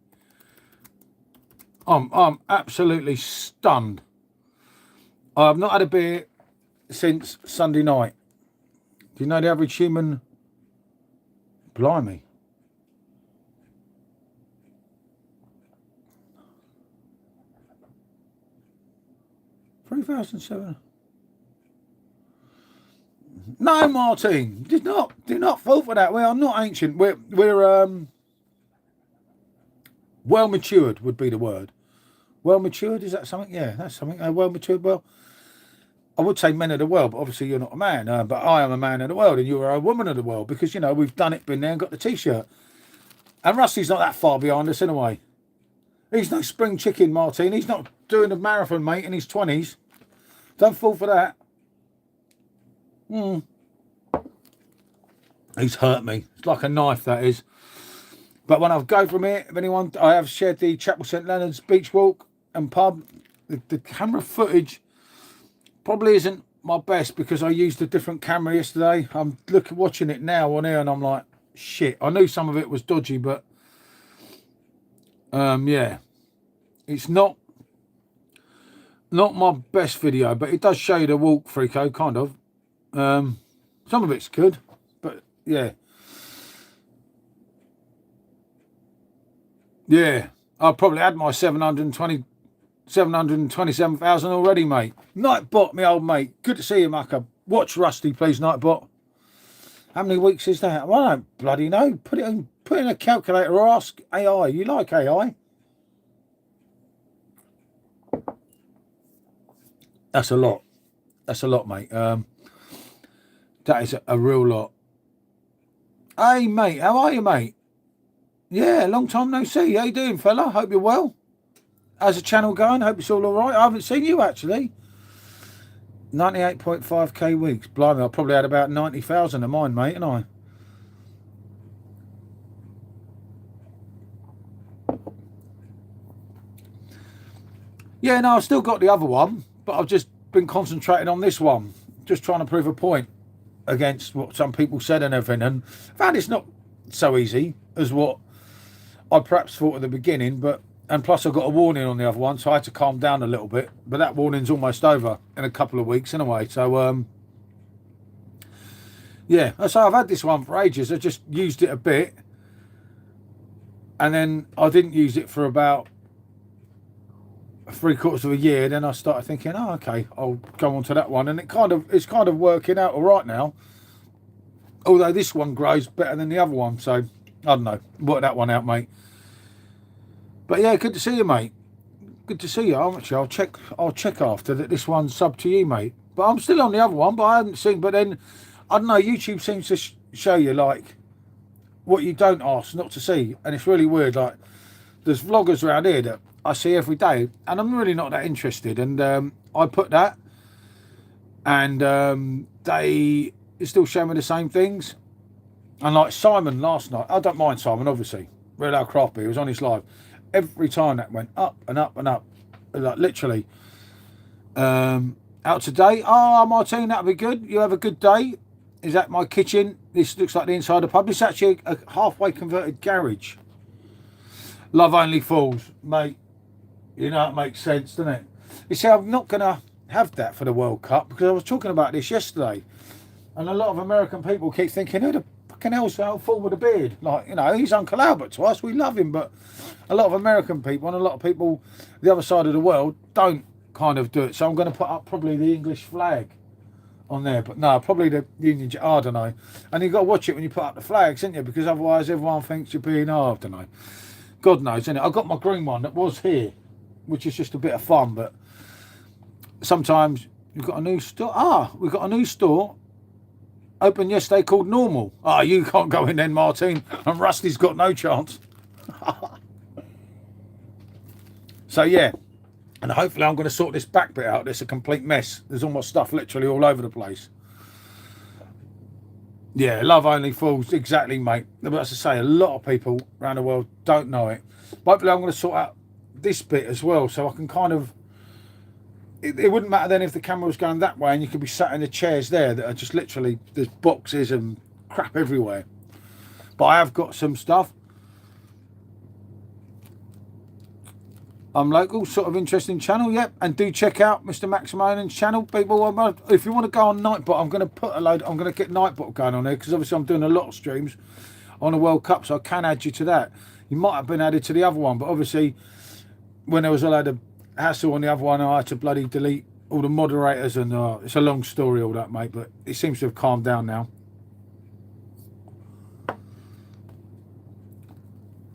I'm absolutely stunned. I have not had a beer since Sunday night. Do you know the average human? Blimey. $3,700. No, Martin, do not fall for that. We are not ancient. We're well matured would be the word. Well matured, is that something? Yeah, that's something. Well matured. Well, I would say men of the world, but obviously you're not a man. But I am a man of the world, and you are a woman of the world, because, you know, we've done it, been there, and got the T-shirt. And Rusty's not that far behind us, in a way. He's no spring chicken, Martin. He's not doing a marathon, mate, in his 20s. Don't fall for that. He's hurt me. It's like a knife, that is. But when I go from here, if anyone, I have shared the Chapel St Leonard's beach walk and pub. The camera footage probably isn't my best, because I used a different camera yesterday. I'm watching it now on here, and I'm like, shit. I knew some of it was dodgy, but yeah, it's not my best video, but it does show you the walk, Freako, kind of. Some of it's good, but yeah. Yeah, I probably had my 727,000 already, mate. Nightbot, my old mate. Good to see you, Mucker. Watch Rusty, please, Nightbot. How many weeks is that? Well, I don't bloody know. Put it in a calculator or ask AI. You like AI? That's a lot. That's a lot, mate. That is a real lot. Hey, mate. How are you, mate? Yeah, long time no see. How you doing, fella? Hope you're well. How's the channel going? Hope it's all right. I haven't seen you, actually. 98.5k weeks. Blimey, I probably had about 90,000 of mine, mate, and I. Yeah, no, I've still got the other one, but I've just been concentrating on this one. Just trying to prove a point against what some people said and everything. And found it's not so easy as what I perhaps thought at the beginning, and plus I got a warning on the other one, so I had to calm down a little bit. But that warning's almost over in a couple of weeks anyway. So yeah, so I've had this one for ages. I just used it a bit, and then I didn't use it for about 3/4 of a year. Then I started thinking, oh, okay, I'll go on to that one, and it's kind of working out all right now. Although this one grows better than the other one, so I don't know. Work that one out, mate. But yeah, good to see you, mate. Good to see you. I'll check after that. This one's sub to you, mate. But I'm still on the other one, but I haven't seen. But then I don't know. YouTube seems to show you like what you don't ask not to see, and it's really weird. Like there's vloggers around here that I see every day, and I'm really not that interested. And I put that, and they still show me the same things. And like Simon last night, I don't mind Simon, obviously. Real Al Craft Beer, he was on his live. Every time that went up and up and up, like literally. Out today. Oh, Martine, that'll be good. You have a good day. Is that my kitchen? This looks like the inside of the pub. This is actually a halfway converted garage. Love only fools, mate. You know, it makes sense, doesn't it? You see, I'm not going to have that for the World Cup, because I was talking about this yesterday, and a lot of American people keep thinking, who the fucking hell's that fool with a beard? Like, you know, he's Uncle Albert to us. We love him, but a lot of American people and a lot of people the other side of the world don't kind of do it. So I'm going to put up probably the English flag on there, but no, probably the Union Jack. I don't know. And you've got to watch it when you put up the flags, haven't you? Because otherwise everyone thinks you're being, oh, I don't know. God knows, isn't it? I got my green one that was here, which is just a bit of fun, but sometimes you've got a new store. Ah, we've got a new store open yesterday called Normal. Ah, you can't go in then, Martine, and Rusty's got no chance. So yeah, and hopefully I'm going to sort this back bit out. It's a complete mess. There's all my stuff literally all over the place. Yeah, love only fools, exactly, mate. But as I say, a lot of people around the world don't know it. But hopefully I'm going to sort out this bit as well, so I can kind of, it wouldn't matter then if the camera was going that way and you could be sat in the chairs there that are just literally, there's boxes and crap everywhere. But I have got some stuff. I'm local, sort of interesting channel, yep. And do check out Mr. Maximonen's channel, people. If you want to go on Nightbot, I'm going to put a load, I'm going to get Nightbot going on there, because obviously I'm doing a lot of streams on the World Cup, so I can add you to that. You might have been added to the other one, but obviously when there was a load of hassle on the other one, I had to bloody delete all the moderators, and it's a long story, all that, mate, but it seems to have calmed down now.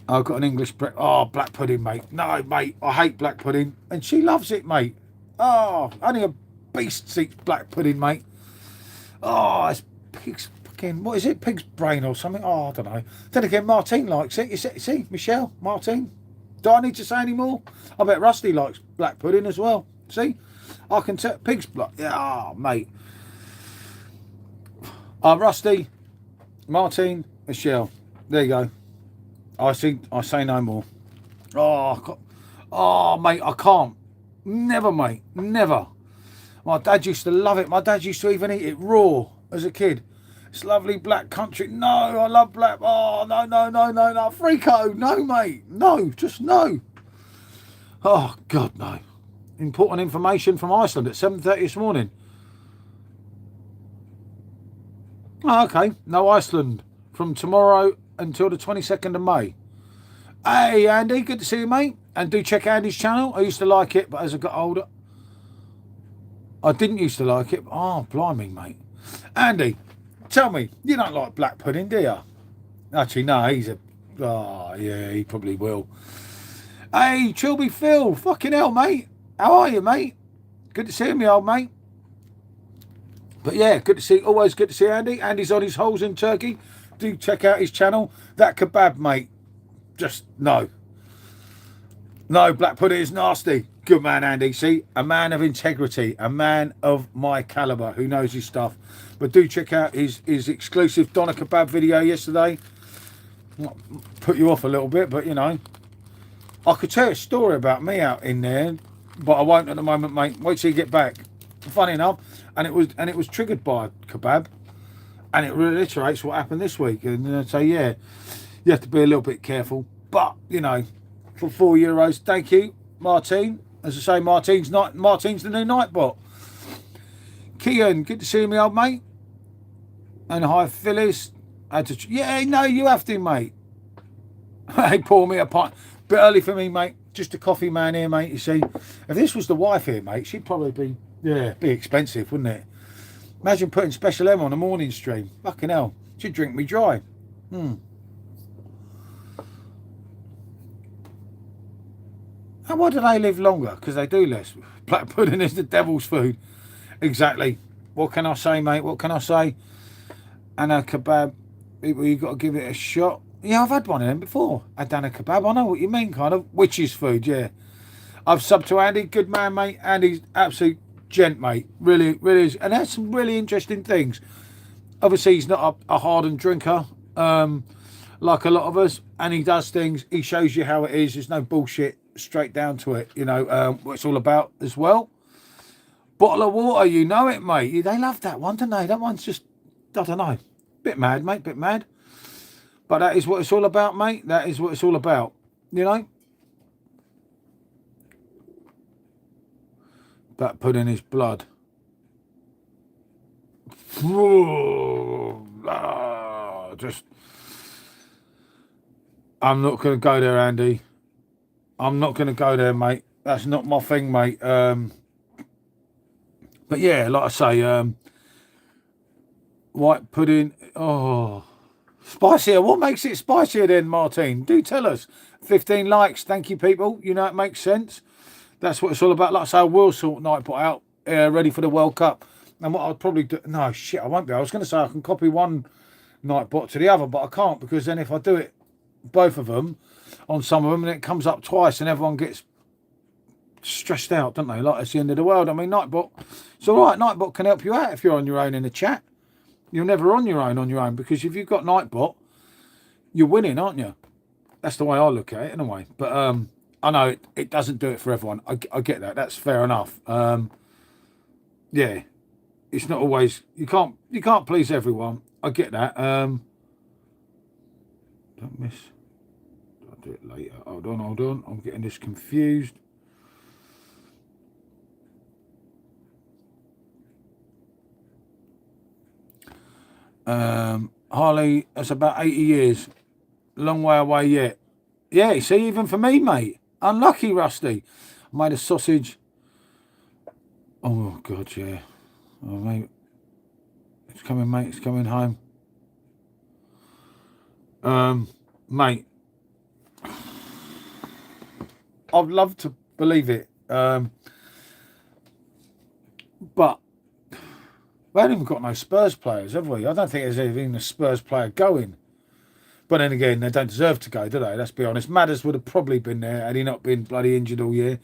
I've got an English black pudding, mate. No, mate, I hate black pudding, and she loves it, mate. Oh, only beast eats black pudding, mate. Oh, it's pig's fucking, what is it? Pig's brain or something? Oh, I don't know. Then again, Martine likes it. You see, Michelle, Martine. Do I need to say any more? I bet Rusty likes black pudding as well. See? I can tell. Pig's blood. Yeah, oh, mate. Rusty, Martine, Michelle. There you go. I say no more. Oh, mate, I can't. Never, mate. Never. My dad used to love it. My dad used to even eat it raw as a kid. It's lovely black country. No, I love black. Oh, no. Frico. No, mate. No, just no. Oh, God, no. Important information from Iceland at 7:30 this morning. Oh, okay. No Iceland from tomorrow until the 22nd of May. Hey, Andy. Good to see you, mate. And do check Andy's channel. I used to like it, but as I got older, I didn't used to like it. Oh, blimey, mate. Andy, tell me, you don't like black pudding, do you? Actually, no, he's a... Oh, yeah, he probably will. Hey, Chilby Phil. Fucking hell, mate. How are you, mate? Good to see me, old mate. But yeah, good to see... Always good to see Andy. Andy's on his holes in Turkey. Do check out his channel. That kebab, mate. Just, no. No, black pudding is nasty. Good man, Andy. See, a man of integrity, a man of my calibre who knows his stuff. But do check out his exclusive doner kebab video yesterday. Put you off a little bit, but you know, I could tell a story about me out in there, but I won't at the moment, mate. Wait till you get back. Funny enough, and it was triggered by a kebab, and it reiterates what happened this week. And so yeah, you have to be a little bit careful. But you know, for €4, thank you, Martine. As I say, Martine's the new Nightbot. Kian, good to see me, old mate. And hi, Phyllis. Yeah, no, you have to, mate. Hey, pour me a pint. Bit early for me, mate. Just a coffee man here, mate. You see, if this was the wife here, mate, she'd probably be expensive, wouldn't it? Imagine putting Special M on a morning stream. Fucking hell, she'd drink me dry. And why do they live longer? Because they do less. Black pudding is the devil's food. Exactly. What can I say, mate? What can I say? And a kebab, people, you got to give it a shot. Yeah, I've had one of them before. I've done a kebab. I know what you mean, kind of. Witch's food, yeah. I've subbed to Andy. Good man, mate. Andy's absolute gent, mate. Really, really is. And that's some really interesting things. Obviously, he's not a hardened drinker, like a lot of us. And he does things. He shows you how it is. There's no bullshit. Straight down to it, you know, what it's all about as well. Bottle of water, you know it, mate. They love that one, don't they? That one's just, I don't know, bit mad, mate, bit mad. But that is what it's all about, mate. That is what it's all about, you know. Black pudding is blood. Just, I'm not going to go there, Andy. I'm not going to go there, mate. That's not my thing, mate. But yeah, like I say, white pudding. Oh, spicier. What makes it spicier then, Martine? Do tell us. 15 likes. Thank you, people. You know, it makes sense. That's what it's all about. Like I say, I will sort Nightbot out, ready for the World Cup. And what I'd probably do... No, shit, I won't be. I was going to say I can copy one Nightbot to the other, but I can't, because then if I do it, both of them, on some of them, and it comes up twice and everyone gets stressed out, don't they? Like it's the end of the world. I mean, Nightbot, it's all right. Nightbot can help you out if you're on your own in the chat. You're never on your own, because if you've got Nightbot, you're winning, aren't you? That's the way I look at it, anyway. But I know it doesn't do it for everyone. I get that. That's fair enough. Yeah, it's not always, you can't please everyone. I get that. Don't miss. I'll do it later. Hold on. I'm getting this confused. Harley, that's about 80 years. Long way away yet. Yeah, see, even for me, mate. Unlucky, Rusty. I made a sausage. Oh, God, yeah. Oh, mate. It's coming, mate. It's coming home. Mate. I'd love to believe it. But we haven't even got no Spurs players, have we? I don't think there's even a Spurs player going. But then again, they don't deserve to go, do they? Let's be honest. Madders would have probably been there had he not been bloody injured all year.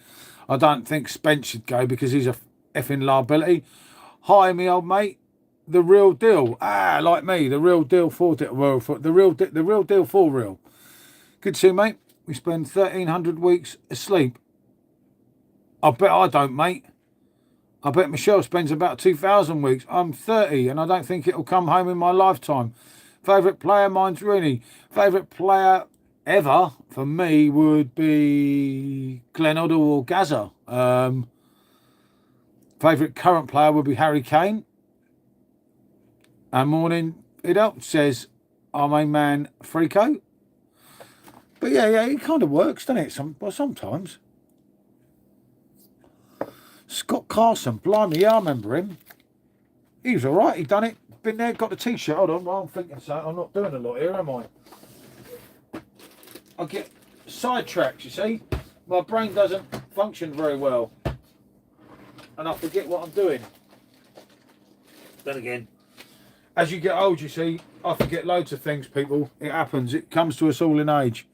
I don't think Spence should go because he's a effing liability. Hi, me old mate. The real deal. Ah, like me. The real deal for the real deal for real. Good to see you, mate. We spend 1,300 weeks asleep. I bet I don't, mate. I bet Michelle spends about 2,000 weeks. I'm 30 and I don't think it'll come home in my lifetime. Favourite player, mine's Rooney. Favourite player ever for me would be Glenn Hoddle or Gazza. Favourite current player would be Harry Kane. And morning it up says our main man Frico. But yeah, it kind of works, doesn't it? Sometimes. Scott Carson, blimey, yeah, I remember him. He was all right. He done it. Been there, got the t-shirt. Hold on, while I'm thinking so. I'm not doing a lot here, am I? I get sidetracked, you see. My brain doesn't function very well. And I forget what I'm doing. Then again, as you get old, you see, I forget loads of things, people. It happens. It comes to us all in age.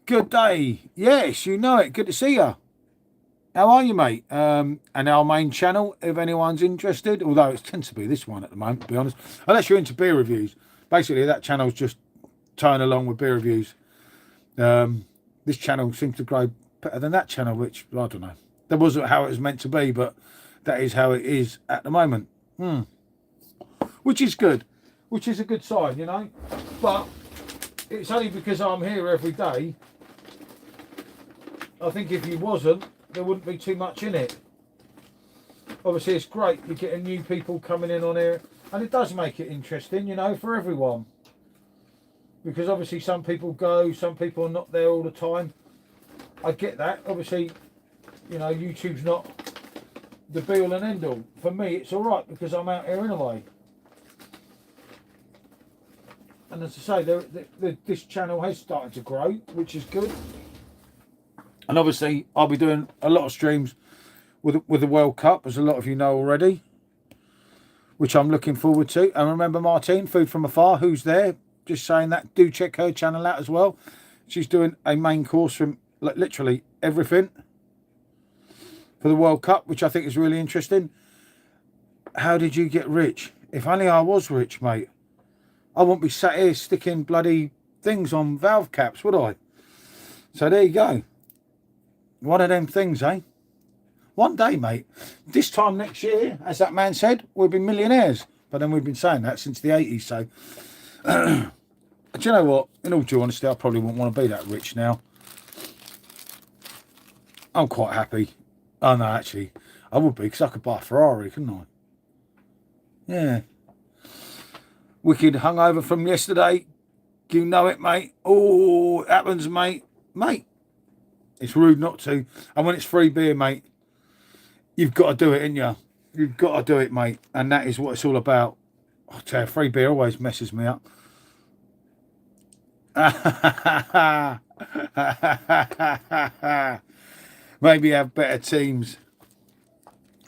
Good day. Yes, you know it. Good to see you. How are you, mate? And our main channel, if anyone's interested, although it tends to be this one at the moment, to be honest, unless you're into beer reviews. Basically, that channel's just towing along with beer reviews. This channel seems to grow better than that channel, which, I don't know. That wasn't how it was meant to be, but that is how it is at the moment. Which is good. Which is a good sign, you know. But it's only because I'm here every day. I think if you wasn't, there wouldn't be too much in it. Obviously, it's great you're getting new people coming in on here, and it does make it interesting, you know, for everyone. Because obviously, some people go, some people are not there all the time. I get that. Obviously, you know, YouTube's not the be all and end all. For me, it's all right because I'm out here anyway. And as I say, this channel has started to grow, which is good. And obviously, I'll be doing a lot of streams with the World Cup, as a lot of you know already, which I'm looking forward to. And remember Martine, Food From Afar, who's there, just saying that. Do check her channel out as well. She's doing a main course from like, literally everything for the World Cup, which I think is really interesting. How did you get rich? If only I was rich, mate. I wouldn't be sat here sticking bloody things on valve caps, would I? So there you go. One of them things, eh? One day, mate. This time next year, as that man said, we'll be millionaires. But then we've been saying that since the 80s. So, do you know what? In all due honesty, I probably wouldn't want to be that rich now. I'm quite happy. Oh, no, actually, I would be because I could buy a Ferrari, couldn't I? Yeah. Wicked hungover from yesterday. You know it, mate. Oh, it happens, mate. Mate. It's rude not to. And when it's free beer, mate, you've got to do it, ain't you? You've got to do it, mate. And that is what it's all about. I tell you, free beer always messes me up. Maybe have better teams.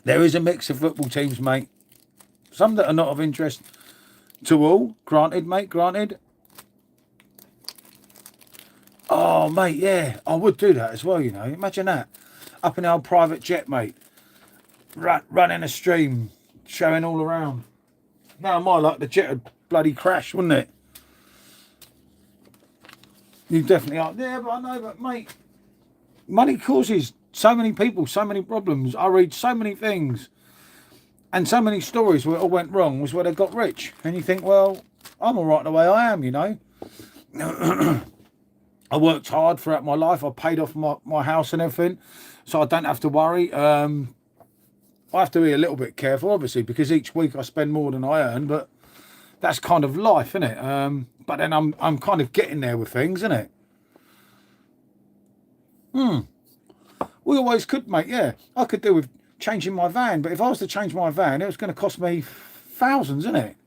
There is a mix of football teams, mate. Some that are not of interest to all. Granted, mate, granted. Oh, mate, yeah, I would do that as well, you know. Imagine that. Up in our private jet, mate. Running a stream, showing all around. Now, my luck, the jet would bloody crash, wouldn't it? You definitely are. Yeah, but I know, but, mate, money causes so many people so many problems. I read so many things and so many stories where it all went wrong was where they got rich. And you think, well, I'm all right the way I am, you know. I worked hard throughout my life. I paid off my house and everything, so I don't have to worry. I have to be a little bit careful, obviously, because each week I spend more than I earn, but that's kind of life, isn't it? But then I'm kind of getting there with things, isn't it? We always could, mate, yeah. I could do with changing my van, but if I was to change my van, it was going to cost me thousands, isn't it?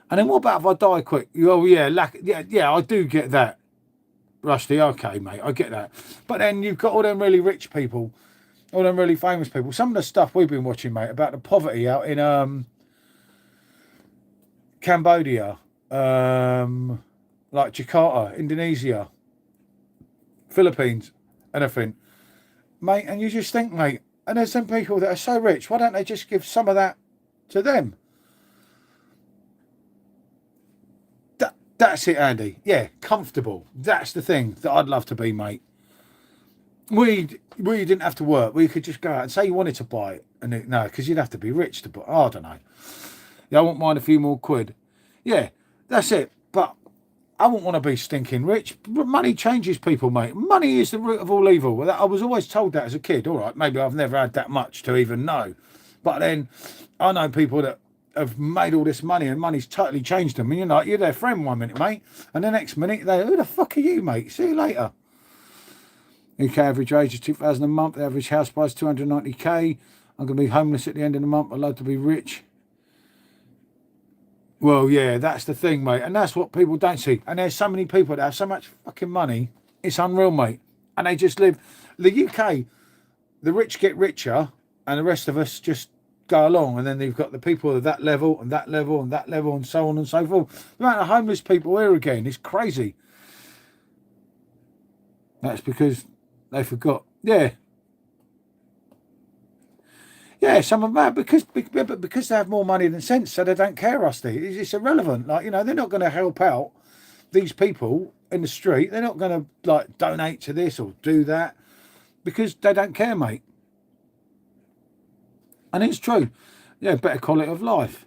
And then what about if I die quick? Oh, yeah, yeah, I do get that. Rusty, okay, mate, I get that. But then you've got all them really rich people all them really famous people. Some of the stuff we've been watching, mate, about the poverty out in Cambodia, like Jakarta, Indonesia, Philippines, anything, mate. And you just think, mate, and there's some people that are so rich, why don't they just give some of that to them? That's it, Andy. Yeah, comfortable. That's the thing that I'd love to be, mate. We didn't have to work. We could just go out and say you wanted to buy it. And no, because you'd have to be rich to buy it. Oh, I don't know. Yeah, I wouldn't mind a few more quid. Yeah, that's it. But I wouldn't want to be stinking rich. Money changes people, mate. Money is the root of all evil. I was always told that as a kid. All right, maybe I've never had that much to even know. But then I know people that have made all this money and money's totally changed them. And you're like, you're their friend 1 minute, mate. And the next minute, who the fuck are you, mate? See you later. UK average age is 2,000 a month. The average house price 290k. I'm going to be homeless at the end of the month. I'd love to be rich. Well, yeah, that's the thing, mate. And that's what people don't see. And there's so many people that have so much fucking money. It's unreal, mate. And they just live. The UK, the rich get richer and the rest of us just go along. And then they've got the people of that level and that level and that level and so on and so forth. The amount of homeless people here again is crazy. That's because they forgot. Yeah. Yeah, some of them because they have more money than sense, so they don't care, Rusty. It's irrelevant. Like, you know, they're not going to help out these people in the street. They're not going to, like, donate to this or do that because they don't care, mate. And it's true. Yeah, better quality of life.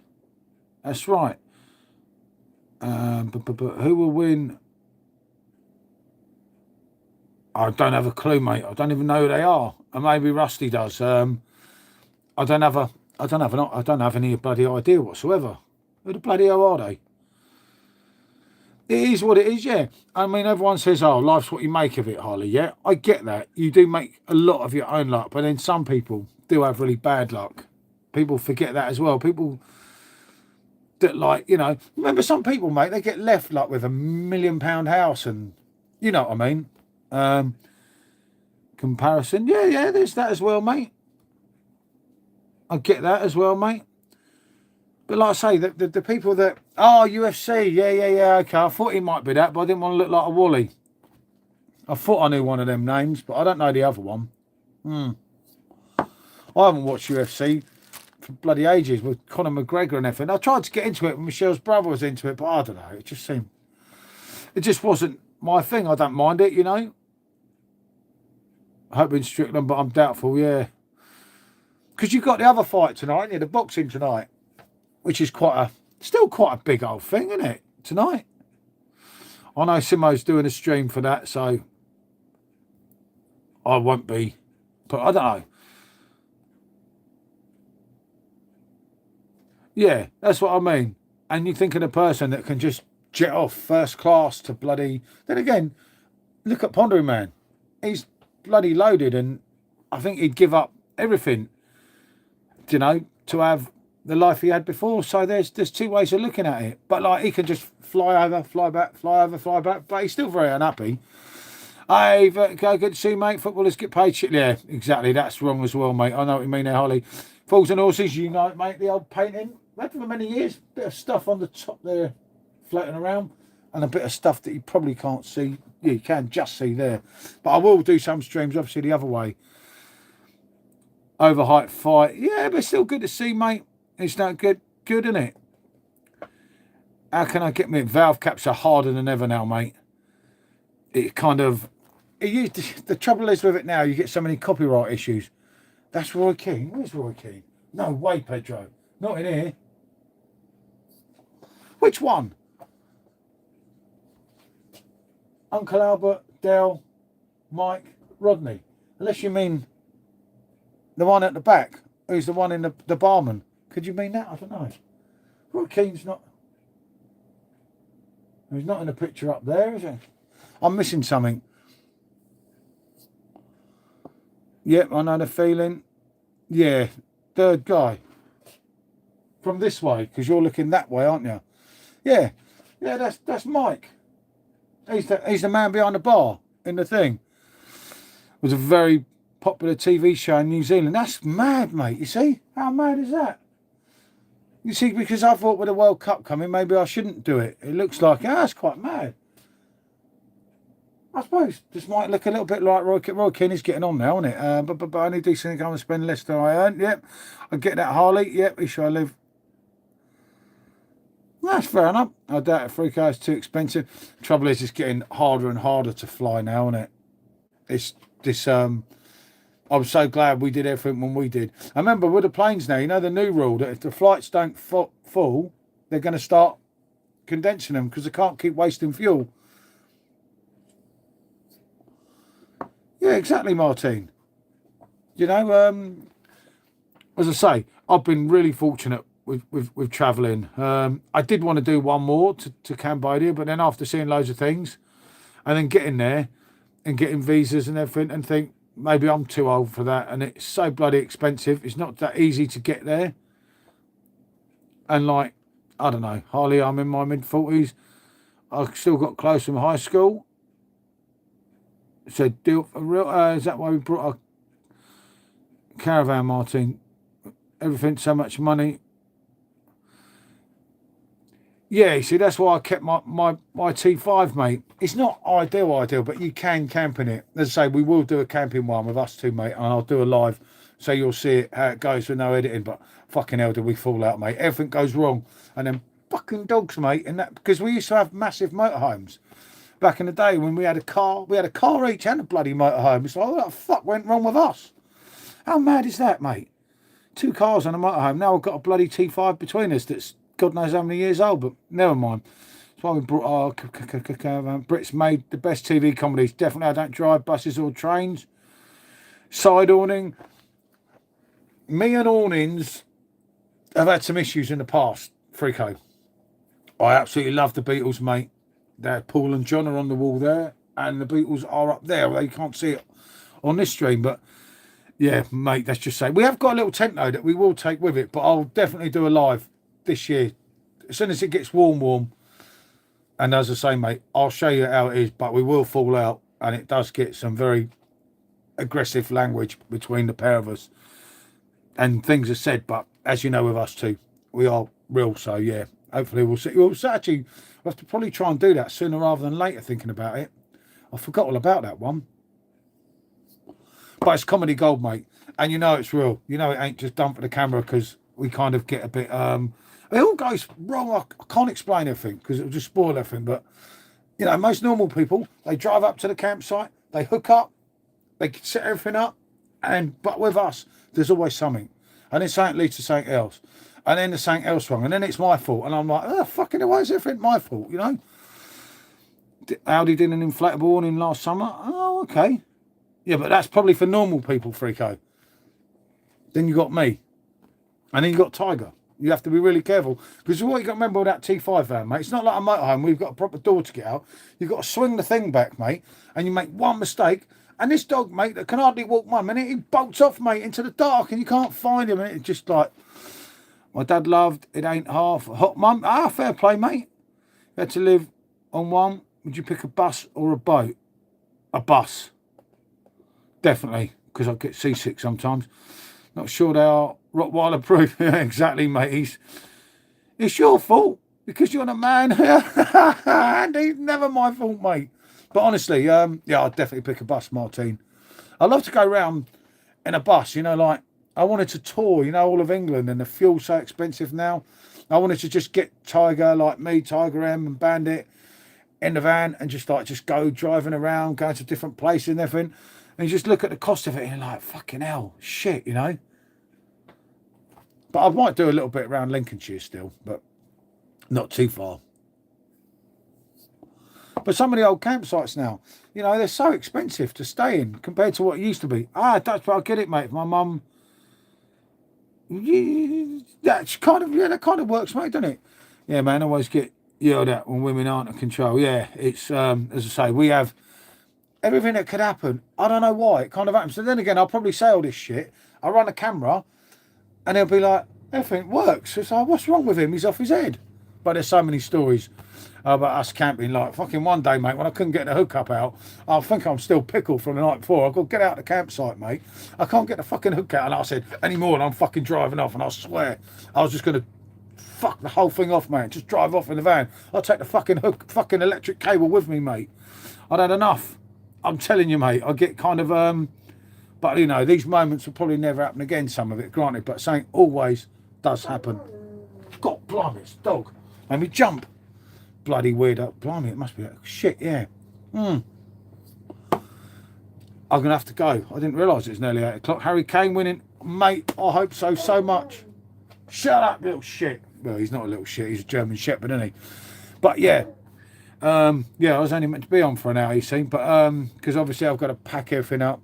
That's right. But who will win? I don't have a clue, mate. I don't even know who they are. And maybe Rusty does. I don't have any bloody idea whatsoever. Who the bloody hell are they? It is what it is, yeah. I mean, everyone says, oh, life's what you make of it, Harley. Yeah, I get that. You do make a lot of your own luck, but then some people do have really bad luck. People forget that as well. People that, like, you know, remember some people, mate, they get left like with £1 million house and, you know what I mean? Comparison. Yeah, there's that as well, mate. I get that as well, mate. But like I say, the people that, UFC, yeah, okay, I thought he might be that, but I didn't want to look like a Wally. I thought I knew one of them names, but I don't know the other one. I haven't watched UFC for bloody ages with Conor McGregor and everything. I tried to get into it when Michelle's brother was into it, but I don't know. It just wasn't my thing. I don't mind it, you know. Hoping Strickland, but I'm doubtful, yeah. Because you've got the other fight tonight, the boxing tonight, which is still quite a big old thing, isn't it, tonight? I know Simo's doing a stream for that, so I won't be, but I don't know. Yeah, that's what I mean. And you think of the person that can just jet off first class to bloody... Then again, look at Pondering Man. He's bloody loaded, and I think he'd give up everything, you know, to have the life he had before. So there's two ways of looking at it. But like, he can just fly over, fly back, fly over, fly back. But he's still very unhappy. Hey, Vertigo, good to see you, mate. Footballers get paid shit. Yeah, exactly. That's wrong as well, mate. I know what you mean there, Holly. Fools and Horses, you know it, mate. The old painting. We've had for many years. Bit of stuff on the top there floating around. And a bit of stuff that you probably can't see. Yeah, you can just see there. But I will do some streams, obviously, the other way. Overhyped fight. Yeah, but still good to see, mate. It's not good, isn't it? How can I get me? Valve caps are harder than ever now, mate. It kind of... the trouble is with it now, you get so many copyright issues. That's Roy Keane. Where's Roy Keane? No way, Pedro. Not in here. Which one? Uncle Albert, Dale, Mike, Rodney. Unless you mean the one at the back, who's the one in the barman. Could you mean that? I don't know. Roy Keane's not... He's not in the picture up there, is he? I'm missing something. Yep, I know the feeling. Yeah, third guy. From this way, because you're looking that way, aren't you? Yeah, that's Mike. He's the man behind the bar in the thing. Was a very popular TV show in New Zealand. That's mad, mate. You see? How mad is that? You see, because I thought with the World Cup coming, maybe I shouldn't do it. It looks like, that's quite mad. I suppose this might look a little bit like Roy Keane is getting on now, isn't it? But only decent income and spend less than I earn. Yep. I get that, Harley. Yep. He shall live. That's fair enough. I doubt it. 3K is too expensive. Trouble is, it's getting harder and harder to fly now, isn't it? It's this. I'm so glad we did everything when we did. I remember with the planes now, you know the new rule that if the flights don't full, they're going to start condensing them because they can't keep wasting fuel. Yeah, exactly, Martine. You know, as I say, I've been really fortunate with travelling. I did want to do one more to Cambodia, but then after seeing loads of things and then getting there and getting visas and everything and think maybe I'm too old for that, and it's so bloody expensive. It's not that easy to get there. And like, I don't know, Harley, I'm in my mid-40s. I've still got close from high school. So deal for real. Is that why we brought a caravan, Martin? Everything, so much money. Yeah, you see, that's why I kept my T5, mate. It's not ideal, but you can camp in it. As I say, we will do a camping one with us two, mate, and I'll do a live, so you'll see it, how it goes with no editing. But fucking hell, did we fall out, mate? Everything goes wrong, and then fucking dogs, mate. And that because we used to have massive motorhomes back in the day when we had a car each and a bloody motorhome. It's like, what the fuck went wrong with us? How mad is that, mate? 2 cars and a motorhome. Now we've got a bloody T5 between us that's God knows how many years old, but never mind. That's why we brought our Brits made the best TV comedies. Definitely, I don't drive buses or trains. Side awning. Me and awnings have had some issues in the past, Frico. I absolutely love the Beatles, mate. Paul and John are on the wall there, and the Beatles are up there. Well, you can't see it on this stream, but yeah, mate, let's just say. We have got a little tent, though, that we will take with it, but I'll definitely do a live this year. As soon as it gets warm. And as I say, mate, I'll show you how it is, but we will fall out, and it does get some very aggressive language between the pair of us. And things are said, but as you know with us two, we are real, so yeah. Hopefully we'll see. We'll actually have to probably try and do that sooner rather than later, thinking about it. I forgot all about that one. But it's comedy gold, mate. And you know it's real. You know it ain't just done for the camera because we kind of get a bit... it all goes wrong. I can't explain everything because it'll just spoil everything. But, you know, most normal people, they drive up to the campsite, they hook up, they set everything up. But with us, there's always something. And then something leads to something else. And then there's something else wrong. And then it's my fault. And I'm like, oh, fucking why is everything my fault, you know? Audi did an inflatable awning last summer. Oh, okay. Yeah, but that's probably for normal people, Frico. Then you got me. And then you got Tiger. You have to be really careful. Because what you got to remember with that T5 van, mate, it's not like a motorhome where you've got a proper door to get out. You've got to swing the thing back, mate. And you make one mistake. And this dog, mate, that can hardly walk 1 minute, he bolts off, mate, into the dark. And you can't find him. And it's just like... My dad loved It Ain't Half. Hot Mum. Ah, fair play, mate. You had to live on one. Would you pick a bus or a boat? A bus. Definitely, because I get seasick sometimes. Not sure they are Rottweiler proof. Yeah, exactly, mate. It's your fault because you're the man. And it's never my fault, mate. But honestly, yeah, I'd definitely pick a bus, Martine. I love to go around in a bus, you know, like I wanted to tour, you know, all of England, and the fuel's so expensive now. I wanted to just get Tiger, like me, Tiger M and Bandit in the van and just go driving around, going to different places and everything. And you just look at the cost of it and you're like, fucking hell, shit, you know. But I might do a little bit around Lincolnshire still, but not too far. But some of the old campsites now, you know, they're so expensive to stay in compared to what it used to be. That's where I get it, mate. My mum... That's kind of, yeah, that kind of works, mate, doesn't it? Yeah, man, I always get yelled at when women aren't in control. Yeah, it's as I say, we have everything that could happen. I don't know why it kind of happens. So then again, I'll probably say all this shit. I run a camera, and they'll be like, everything works. It's like, what's wrong with him? He's off his head. But there's so many stories about us camping. Like fucking one day, mate, when I couldn't get the hookup out, I think I'm still pickled from the night before. I got get out the campsite, mate. I can't get the fucking hook out, and I said anymore, and I'm fucking driving off. And I swear, I was just gonna fuck the whole thing off, man. Just drive off in the van. I'll take the fucking hook, fucking electric cable with me, mate. I'd had enough. I'm telling you, mate. I get kind of but you know, these moments will probably never happen again. Some of it, granted, but something always does happen. God, blimey, it's a dog. Made me jump. Bloody weirdo. Blimey, it must be shit. Yeah. I'm gonna have to go. I didn't realise it was nearly 8 o'clock. Harry Kane winning, mate. I hope so, so much. Shut up, little shit. Well, he's not a little shit. He's a German Shepherd, isn't he? But yeah. Yeah, I was only meant to be on for an hour, you see, but because obviously I've got to pack everything up,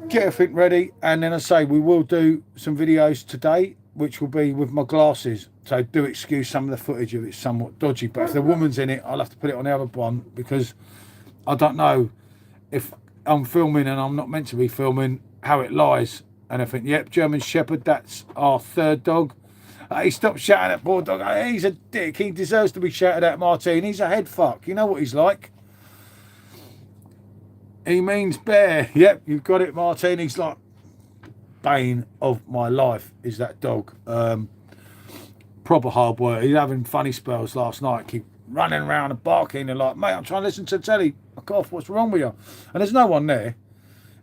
get everything ready, and then I say we will do some videos today, which will be with my glasses. So do excuse some of the footage if it's somewhat dodgy, but if the woman's in it, I'll have to put it on the other one because I don't know if I'm filming and I'm not meant to be filming how it lies. And I think, yep, German Shepherd, that's our third dog. He stopped shouting at poor dog. He's a dick. He deserves to be shouted at, Martine. He's a head fuck. You know what he's like. He means bear. Yep, you've got it, Martine. He's like bane of my life is that dog. Proper hard work. He's having funny spells last night. Keep running around and barking and like, mate, I'm trying to listen to the telly. Fuck off. What's wrong with you? And there's no one there.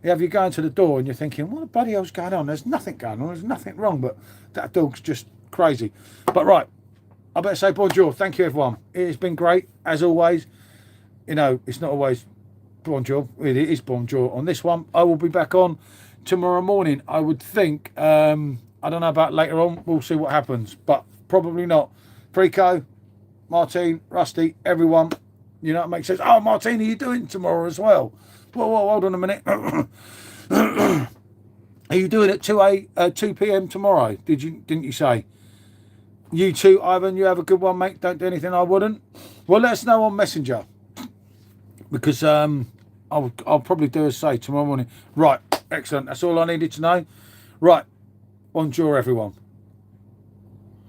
You have you going to the door and you're thinking, what the bloody hell's going on? There's nothing going on. There's nothing wrong. But that dog's just crazy. But right, I better say bonjour. Thank you, everyone. It has been great as always. You know, it's not always bonjour. It is bonjour on this one. I will be back on tomorrow morning, I would think. I don't know about later on. We'll see what happens, but probably not. Frico, Martine, Rusty, everyone. You know, it makes sense. Oh, Martine, are you doing tomorrow as well? Whoa, hold on a minute. Are you doing it 2 p.m. tomorrow? Didn't you say? You too, Ivan. You have a good one, mate. Don't do anything I wouldn't. Well, let us know on Messenger because I'll probably do as say tomorrow morning. Right, excellent. That's all I needed to know. Right, bonjour, everyone.